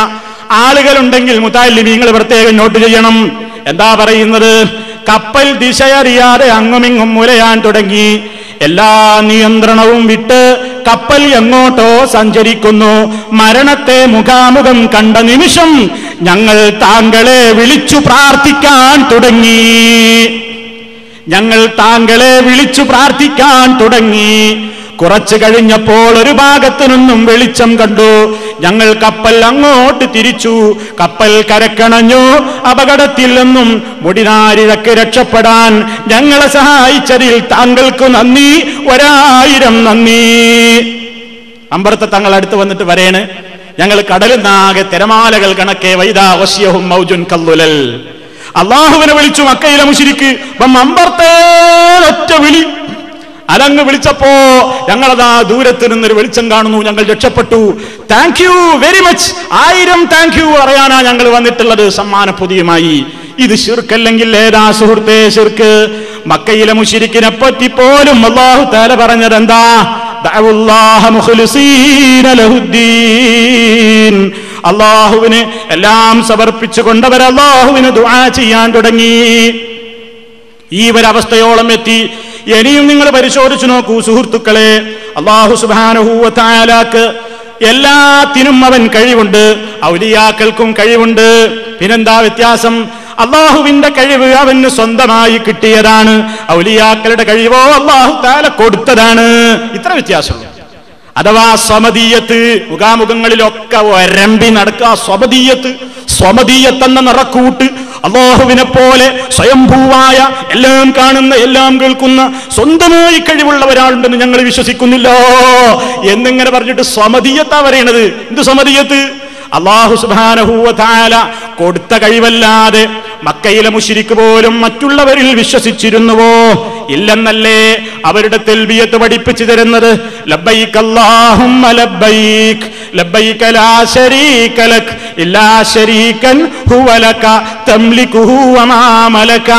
ആളുകളുണ്ടെങ്കിൽ മുതഅല്ലിമീങ്ങൾ പ്രത്യേകം നോട്ട് ചെയ്യണം. എന്താ പറയുന്നത്? കപ്പൽ ദിശയറിയാതെ അങ്ങുമിങ്ങും മുലയാൻ തുടങ്ങി. എല്ലാ നിയന്ത്രണവും വിട്ട് കപ്പൽ എങ്ങോട്ടോ സഞ്ചരിക്കുന്നു. മരണത്തെ മുഖാമുഖം കണ്ട നിമിഷം ഞങ്ങൾ താങ്കളെ വിളിച്ചു പ്രാർത്ഥിക്കാൻ തുടങ്ങി. ഞങ്ങൾ താങ്കളെ വിളിച്ചു പ്രാർത്ഥിക്കാൻ തുടങ്ങി. കുറച്ചു കഴിഞ്ഞപ്പോൾ ഒരു ഭാഗത്തു നിന്നും വെളിച്ചം കണ്ടു. ഞങ്ങൾ കപ്പൽ അങ്ങോട്ട് തിരിച്ചു. കപ്പൽ കരക്കണഞ്ഞു. അപകടത്തിൽ നിന്നും മുടിനാരിഴക്ക് രക്ഷപ്പെടാൻ ഞങ്ങളെ സഹായിച്ചതിൽ താങ്കൾക്ക് നന്ദി, 1000 നന്ദി. അമ്പർത്ത തങ്ങൾ അടുത്ത് വന്നിട്ട് പറയാണ്, ഞങ്ങൾ കടലിനാകെ തിരമാലകൾ കണക്കെ വൈദാ വസ്യഹും മൗജുൻ കല്ലുലൽ. അള്ളാഹുവിനെ വിളിച്ചു മക്കയിലെ മുശ്രിക്ക്. അമ്പർത്തേ ഒറ്റ വിളി. അതങ്ങ് വിളിച്ചപ്പോ ഞങ്ങളതാ ദൂരത്ത് നിന്നൊരു വെളിച്ചം കാണുന്നു. ഞങ്ങൾ രക്ഷപ്പെട്ടു. Thank you very much. 1000 thank you പറയാനാ ഞങ്ങൾ വന്നിട്ടുള്ളത് സമ്മാന പൊതിയുമായി. ഇത് ശിർക്കല്ലെങ്കിൽ ഏതാ സുഹൃത്തേ ശിർക്ക്? മക്കയിലെ മുശ്രിക്കിനെ പറ്റി പോലും അല്ലാഹു തആല പറഞ്ഞത് എന്താ? ദഅവുല്ലാഹ മുഖ്ലിസീന ലഹുദ്ദീൻ. അല്ലാഹുവിന് എല്ലാം സമർപ്പിച്ചുകൊണ്ടവർ അല്ലാഹുവിന് ദുആ ചെയ്യാൻ തുടങ്ങി. ഈ ഒരവസ്ഥയോളം എത്തി. ഇനിയും നിങ്ങൾ പരിശോധിച്ചു നോക്കൂ സുഹൃത്തുക്കളെ. അല്ലാഹു സുബ്ഹാനഹു വ തആലക്ക് എല്ലാത്തിനും അവൻ കഴിവുണ്ട്. ഔലിയാക്കൾക്കും കഴിവുണ്ട്. പിന്നെന്താ വ്യത്യാസം? അള്ളാഹുവിന്റെ കഴിവ് അവന് സ്വന്തമായി കിട്ടിയതാണ്. ഔലിയാക്കളുടെ കഴിവോ അല്ലാഹു തആല കൊടുത്തതാണ്. ഇത്ര വ്യത്യാസം. അഥവാ സ്വമദീയത്ത്, മുഖാമുഖങ്ങളിലൊക്കെ ഒരമ്പി നടക്കുക. സ്വമദീയത്ത് എന്ന നിറക്കൂട്ട് അല്ലാഹുവിനെ പോലെ സ്വയംഭൂവായ, എല്ലാം കാണുന്ന, എല്ലാം കേൾക്കുന്ന, സ്വന്തമായി കഴിവുള്ള ഒരാളുണ്ടെന്ന് ഞങ്ങൾ വിശ്വസിക്കുന്നില്ല എന്നിങ്ങനെ പറഞ്ഞിട്ട് സ്വമദീയത്താ പറയണത്. എന്ത് സ്വമദീയത്ത്? അല്ലാഹു സുബ്ഹാനഹു വ തആല കൊടുത്ത കഴിവല്ലാതെ മക്കയിലെ മുശ്രിക്ക് പോലും മറ്റുള്ളവരിൽ വിശ്വസിച്ചിരുന്നുവോ? ഇല്ലെന്നല്ലേ അവരുടെ തൽബിയത്ത് പഠിപ്പിച്ചു തരുന്നത്. ലബ്ബൈക അല്ലാഹുമ്മ ലബ്ബൈക ലബ്ബൈക ലാ ശരീക ലക് ഇല്ലാ ശരീകൻ ഹുവ ലക തംലികുഹു വമാ മലക.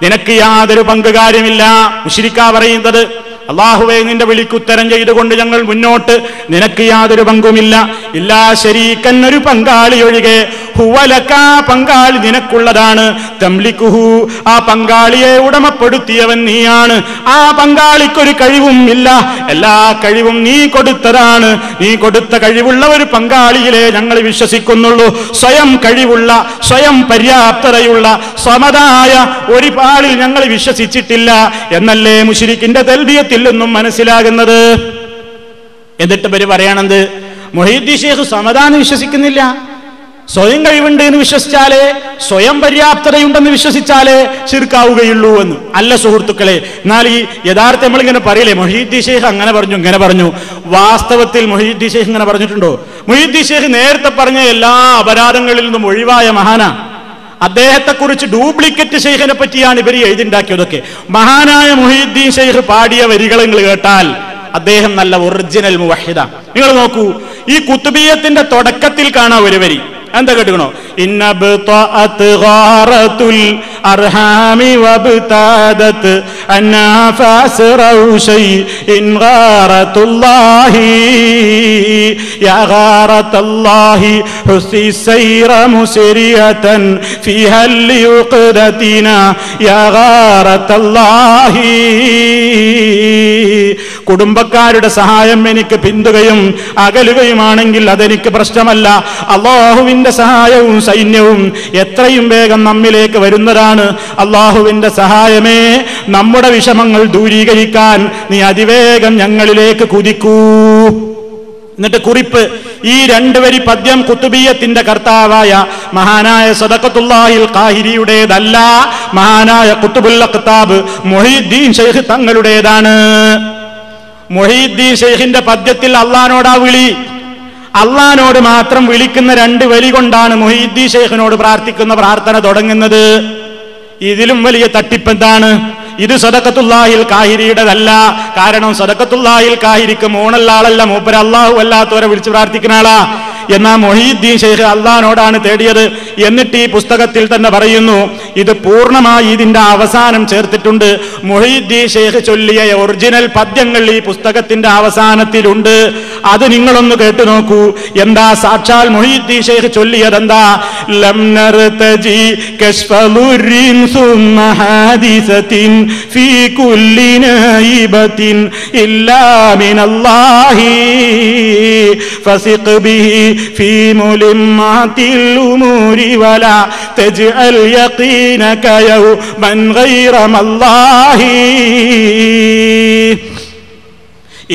നിനക്ക് യാതൊരു പങ്കുകാര്യമില്ല. മുശ്രിക്കാ പറയുന്നത്. അല്ലാഹുവേ, നിന്റെ വിളിക്കുത്തരം ചെയ്തുകൊണ്ട് ഞങ്ങൾ മുന്നോട്ട്. നിനക്ക് യാതൊരു പങ്കുമില്ല. ഇല്ലാ ശരീകൻ, ഒരു പങ്കാളി ഒഴികെ. ഹുവലക, പങ്കാളി നിനക്കുള്ളതാണ്. തംലികുഹു, ആ പങ്കാളിയെ ഉടമപ്പെടുത്തിയവൻ നീയാണ്. ആ പങ്കാളിക്കൊരു കഴിവും ഇല്ല. എല്ലാ കഴിവും നീ കൊടുത്തതാണ്. നീ കൊടുത്ത കഴിവുള്ള ഒരു പങ്കാളിയിലെ ഞങ്ങൾ വിശ്വസിക്കുന്നുള്ളൂ. സ്വയം കഴിവുള്ള, സ്വയം പര്യാപ്തതയുള്ള, സ്വമതായ ഒരു ആളിൽ ഞങ്ങൾ വിശ്വസിച്ചിട്ടില്ല എന്നല്ലേ മുശ്രിക്കിന്റെ തൽബിയത്തിൽ നിന്നും മനസ്സിലാകുന്നത്. എന്നിട്ട് ഇവര് പറയണത് മുഹീദ്ദീൻ ശൈഖ് സമതാന്ന് വിശ്വസിക്കുന്നില്ല. സ്വയം കഴിവുണ്ട് എന്ന് വിശ്വസിച്ചാലേ, സ്വയം പര്യാപ്തതയുണ്ടെന്ന് വിശ്വസിച്ചാലേ ശിർക്കാവുകയുള്ളൂ എന്ന്. അല്ല സുഹൃത്തുക്കളെ, എന്നാൽ ഈ യഥാർത്ഥം നമ്മളിങ്ങനെ പറയില്ലേ, മുഹീദ്ദീൻ ശൈഖ് അങ്ങനെ പറഞ്ഞു ഇങ്ങനെ പറഞ്ഞു. വാസ്തവത്തിൽ മുഹീദ്ദീൻ ശൈഖ് ഇങ്ങനെ പറഞ്ഞിട്ടുണ്ടോ? മുഹീദ്ദീൻ ശൈഖ് നേരത്തെ പറഞ്ഞ എല്ലാ അപരാധങ്ങളിൽ നിന്നും ഒഴിവായ മഹാനാ. അദ്ദേഹത്തെക്കുറിച്ച് ഡ്യൂപ്ലിക്കേറ്റ് ശൈഖിനെ പറ്റിയാണ് ഇവർ എഴുതിണ്ടാക്കിയതൊക്കെ. മഹാനായ മുഹീദ്ദീൻ ശൈഖ് പാടിയ വരികൾ നിങ്ങൾ കേട്ടാൽ അദ്ദേഹം നല്ല ഒറിജിനൽ മുവഹിദ. നിങ്ങൾ നോക്കൂ, ഈ കുത്തുബിയത്തിന്റെ തുടക്കത്തിൽ കാണാൻ ഒരു വരി എന്താ കേട്ടുക്കണോ? ഇന്നബ്തഅത് ഗാറത്തുൽ അർഹാമി വബ്തദത് അനാഫസ്റഉ ശൈഇൻ ഗാറത്തുല്ലാഹി യാ ഗാറത്തുല്ലാഹി ഹുസി സൈറ മുസ്രിയതൻ ഫിഹൽ യുഖദതിനാ യാ ഗാറത്തുല്ലാഹി. കുടുംബക്കാരുടെ സഹായം എനിക്ക് പിന്തുകയും അകലുകയുമാണെങ്കിൽ അതെനിക്ക് പ്രശ്നമല്ല. അല്ലാഹുവിന്റെ സഹായവും സൈന്യവും എത്രയും വേഗം നമ്മിലേക്ക് വരുന്നതാണ്. അല്ലാഹുവിന്റെ സഹായമേ, നമ്മുടെ വിഷമങ്ങൾ ദൂരീകരിക്കാൻ നീ അതിവേഗം ഞങ്ങളിലേക്ക് കുതിക്കൂ. എന്നിട്ട് കുറിപ്പ്, ഈ 2 വരി പദ്യം ഖുതുബിയ്യത്തിന്റെ കർത്താവായ മഹാനായ സദഖത്തുല്ലാഹിൽ ഖാഹിരിയുടേതല്ല, മഹാനായ ഖുതുബുൽ അഖ്താബ് മുഹീദ്ദീൻ ശൈഖ് തങ്ങളുടേതാണ്. മുഹീദ്ദീൻ ശൈഖിന്റെ പദ്യത്തിൽ അള്ളാനോടാ വിളി. അള്ളാനോട് മാത്രം വിളിക്കുന്ന 2 വരി കൊണ്ടാണ് മുഹീദ്ദീൻ ശൈഖിനോട് പ്രാർത്ഥിക്കുന്ന പ്രാർത്ഥന തുടങ്ങുന്നത്. ഇതിലും വലിയ തട്ടിപ്പെന്താണ്? ഇത് സദഖത്തുല്ലാഹിൽ ഖാഹിരിയുടേതല്ല. കാരണം സദഖത്തുല്ലാഹിൽ ഖാഹിരിക്ക് മൂണുള്ള ആളല്ല, മൂപ്പര് അള്ളാഹു അല്ലാത്തവരെ വിളിച്ച് പ്രാർത്ഥിക്കുന്ന ആളാ. എന്നാ മുഹീദ്ദീൻ ശൈഖ് അള്ളാനോടാണ് തേടിയത്. എന്നിട്ട് ഈ പുസ്തകത്തിൽ തന്നെ പറയുന്നു, ഇത് പൂർണ്ണമായി ഇതിന്റെ അവസാനം ചേർത്തിട്ടുണ്ട്. മുഹീദ്ദീൻ ശൈഖ് ചൊല്ലിയ ഒറിജിനൽ പദ്യങ്ങൾ ഈ പുസ്തകത്തിന്റെ അവസാനത്തിലുണ്ട്. അത് നിങ്ങളൊന്ന് കേട്ടു നോക്കൂ. എന്താ സാക്ഷാൽ മുഹീദ്ദീൻ ശൈഖ് ചൊല്ലിയതെന്താ? ലം നർതജി കശ്ഫലുരിൻ സുമ്മ ഹാദിസത്തിൻ ഫീ കുല്ലി നൈബത്തിൻ ഇല്ലാ മിനല്ലാഹി ഫസിഖ് ബിഹി ഫീ മുലിമാത്തിൽ ഉമൂരി വലാ തജ്അൽ യഖീനക യൗമൻ ഗൈറ മല്ലാഹി.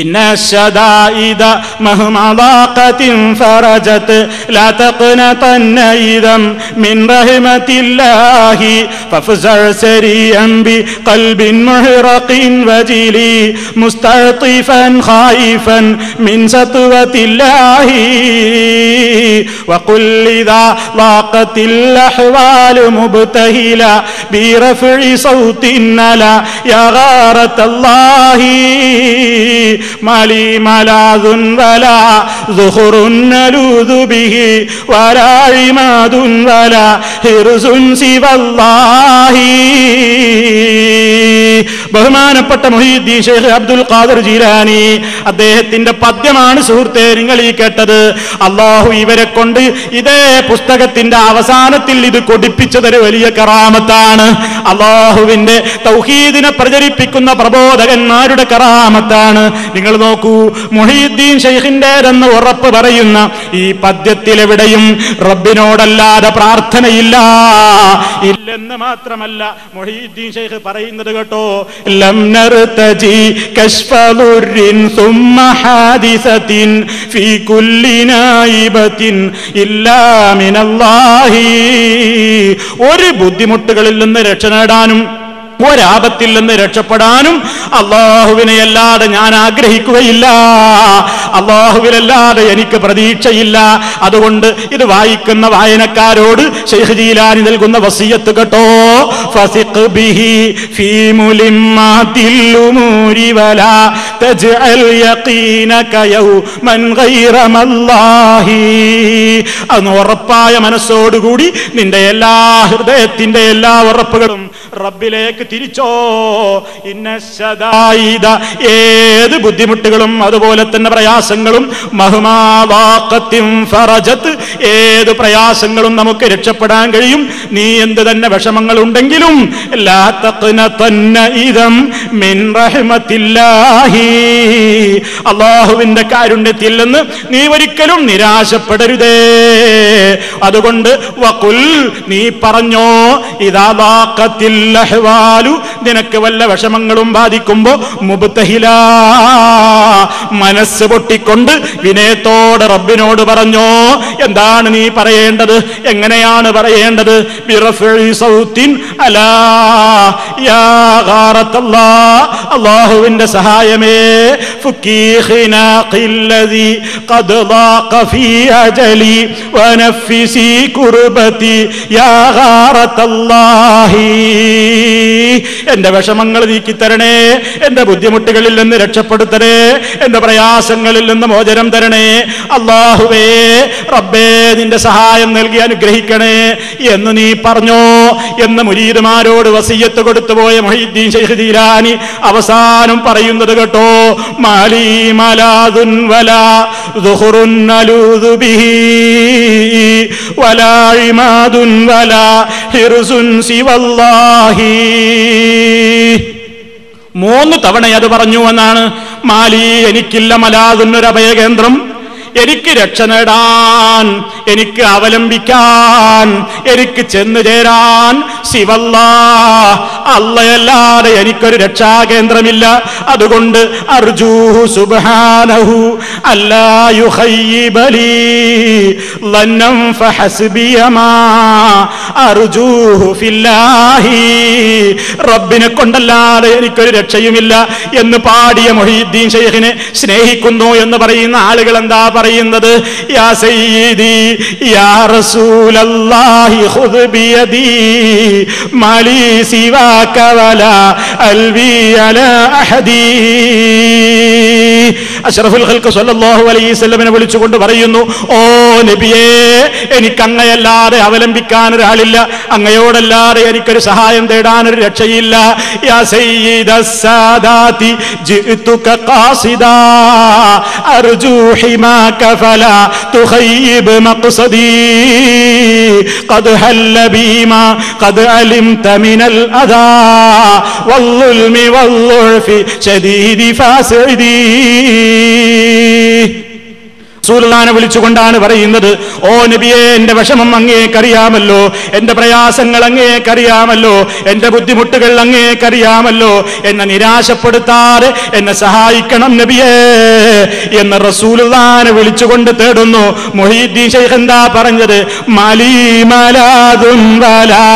إن الشدائد مهما ضاقت فرجت لا تقنطن إذا من رحمة الله فافزع سريعا بقلب محرق وجلي مستعطفا خائفا من سطوة الله وقل إذا ضاقت الأحوال مبتهلا برفع صوت لا يا غارة الله ما لي ملاذ ولا ذخر نلوذ به ولا عماد ولا حرز سوى الله. ബഹുമാനപ്പെട്ട മുഹീദ്ദീൻ ശൈഖ് അബ്ദുൽ ഖാദിർ ജീലാനി അദ്ദേഹത്തിന്റെ പദ്യമാണ് സുഹൃത്തേ നിങ്ങൾ ഈ കേട്ടത്. അള്ളാഹു ഇവരെ കൊണ്ട് ഇതേ പുസ്തകത്തിന്റെ അവസാനത്തിൽ ഇത് കൊടിപ്പിച്ചതൊരു വലിയ കറാമത്താണ്. അള്ളാഹുവിന്റെ തൗഹീദിനെ പ്രചരിപ്പിക്കുന്ന പ്രബോധകന്മാരുടെ കറാമത്താണ്. നിങ്ങൾ നോക്കൂ, മുഹീദ്ദീൻ ശൈഖിന്റേതെന്ന് ഉറപ്പ് പറയുന്ന ഈ പദ്യത്തിലെവിടെയും റബ്ബിനോടല്ലാതെ പ്രാർത്ഥനയില്ല. ഇല്ലെന്ന് മാത്രമല്ല മുഹീദ്ദീൻ ശൈഖ് പറയുന്നത് കേട്ടോ, ലം നർതജി കശ്ഫ ദുർരിൻ സുമ്മ ഹാദിസത്തിൻ ഫീ കുല്ലി നായിബത്തിൻ ഇല്ലാ മിനല്ലാഹി. ഒരു ബുദ്ധിമുട്ടുകളിൽ നിന്ന് രക്ഷ നേടാനും ഒരാപത്തിൽ നിന്ന് രക്ഷപ്പെടാനും അള്ളാഹുവിനെ അല്ലാതെ ഞാൻ ആഗ്രഹിക്കുകയില്ല, അള്ളാഹുവിലല്ലാതെ എനിക്ക് പ്രതീക്ഷയില്ല. അതുകൊണ്ട് ഇത് വായിക്കുന്ന വായനക്കാരോട് ശൈഖ് ജീലാനി നൽകുന്ന വസിയത്ത് കേട്ടോ, ഫസിഖ് ബിഹി ഫീ മുലിമ്മാതിൽ ഉമൂരി വലാ തജ്അൽ യഖീനക യൗമൻ ഗൈറ മല്ലാഹി. അന്ന് ഉറപ്പായ മനസ്സോടുകൂടി നിന്റെ എല്ലാ ഹൃദയത്തിന്റെ എല്ലാ ഉറപ്പുകളും റബ്ബിലേക്ക് തിരിച്ചോ. ഇന്നശദായിദ, ഏത് ബുദ്ധിമുട്ടുകളും അതുപോലെ തന്നെ പ്രയാസങ്ങളും, മഹ്മാവാഖത്തിൻ ഫറജത്ത്, ഏത് പ്രയാസങ്ങളും നമുക്ക് രക്ഷപ്പെടാൻ കഴിയും. നീ എന്ത് തന്നെ വിഷമങ്ങൾ ഉണ്ടെങ്കിലും ലാ തഖ്നതന്ന ഇദം മിൻ റഹ്മത്തില്ലാഹി, അല്ലാഹുവിന്റെ കാരുണ്യത്തിൽ നിന്ന് നീ ഒരിക്കലും നിരാശപ്പെടരുതേ. അതുകൊണ്ട് വഖുൽ, നീ പറഞ്ഞോ, ഇദാ ളാഖത്തിൽ അഹ്വാലു, നിനക്ക് വല്ല വിഷമങ്ങളും ബാധിക്കുമ്പോ മുബ്തഹിലാ, മനസ്സ് പൊട്ടിക്കൊണ്ട് വിനയത്തോടെ റബ്ബിനോട് പറഞ്ഞോ. എന്താണ് നീ പറയേണ്ടത്? എങ്ങനെയാണ് പറയേണ്ടത്? ബിറഫഇ സൗത്തിൻ അലാ യാ ഗാറത്തല്ലാഹ്, അല്ലാഹുവിന്റെ സഹായമേ, ഫുക്കി ഖിനാഖില്ലദി ഖദ് ളാഖ ഫീ അജലി വനഫിസി കുർബതി യാ ഗാറത്തല്ലാഹി. എന്റെ വിഷമങ്ങൾ നീക്കിത്തരണേ, എന്റെ ബുദ്ധിമുട്ടുകളിൽ നിന്ന് രക്ഷപ്പെടുത്തണേ, എന്റെ പ്രയാസങ്ങളിൽ നിന്ന് മോചനം തരണേ. അല്ലാഹുവേ, റബ്ബേ, നിന്റെ സഹായം നൽകി അനുഗ്രഹിക്കണേ എന്ന് നീ പറഞ്ഞോ എന്ന് മുരീദുമാരോട് വസിയത്ത് കൊടുത്തുപോയ മുഹീദ്ദീൻ ശൈഖ് ജീലാനി അവസാനം പറയുന്നത് കേട്ടോ, മാലി മലാദുൻ വലാ ദുഖുറുൻ നലൂദു ബിഹി വലാ ഇമാദുൻ വലാ ഹിർസുൻ സിവല്ലാഹി. 3 തവണ അത് പറഞ്ഞു എന്നാണ്. മാലി, എനിക്കില്ല മലാദുന്നൊരു അഭയകേന്ദ്രം, എനിക്ക് രക്ഷ നേടാൻ, എനിക്ക് അവലംബിക്കാൻ, എനിക്ക് ചെന്നു ചേരാൻ സിവല്ലാ, അല്ലാഹയല്ലാതെ എനിക്കൊരു രക്ഷാകേന്ദ്രമില്ല. അതുകൊണ്ട് അർജൂഹു സുബ്ഹാനഹു അല്ലാ യുഖയ്യിബലി ലന്നം ഫഹസ്ബിയ മാ അർജൂഹു ഫില്ലാഹി. റബ്ബിനെ കൊണ്ടല്ലാതെ എനിക്കൊരു രക്ഷയുമില്ല എന്ന് പാടിയ മുഹീദ്ദീൻ ശൈഖിനെ സ്നേഹിക്കുന്നു എന്ന് പറയുന്ന ആളുകൾ എന്താ പറയുന്നത്? യാ സയ്യിദി യാ റസൂലല്ലാഹി ഖുദ് ബിയദി മാലി സിവാക വലാ അൽവി അലാ അഹദി. അഷ്റഫുൽ ഖൽഖ് സ്വല്ലല്ലാഹു അലൈഹി വസല്ലമനെ വിളിച്ചുകൊണ്ട് പറയുന്നു, ഓ നബിയേ, എനിക്ക് അങ്ങയല്ലാതെ അവലംബിക്കാൻ ഒരാളില്ല, അങ്ങയോടല്ലാതെ എനിക്കൊരു സഹായം തേടാൻ ഒരു രക്ഷയില്ല. യാ സയ്യിദസ് സാദാതി ജിഅ്തുക ഖാസിദാ അർജു ഹിമാക ഫലാ തുഖയ്യിബ് മഖ്സദി ഖദ് ഹല്ല ബിമാ ഖദ് അലിംത മിനൽ അദാ വൽളുൽമി വൽളുർഫി ശദീദി ഫാസിദി. റസൂലുള്ളാഹിനെ വിളിച്ചുകൊണ്ടാണ് പറയുന്നത്, ഓ നബിയേ, എന്റെ വിഷമം അങ്ങേക്കറിയാമല്ലോ, എന്റെ പ്രയാസങ്ങൾ അങ്ങേക്കറിയാമല്ലോ, എന്റെ ബുദ്ധിമുട്ടുകൾ അങ്ങേക്കറിയാമല്ലോ, എന്നെ നിരാശപ്പെടുത്താതെ എന്നെ സഹായിക്കണം നബിയേ എന്ന് റസൂലുള്ളാഹിനെ വിളിച്ചുകൊണ്ട് തേടുന്നു. മുഹീദ്ദീൻ ശൈഖ് എന്താ പറഞ്ഞത്? മാലീ മലാദുൻ വലാ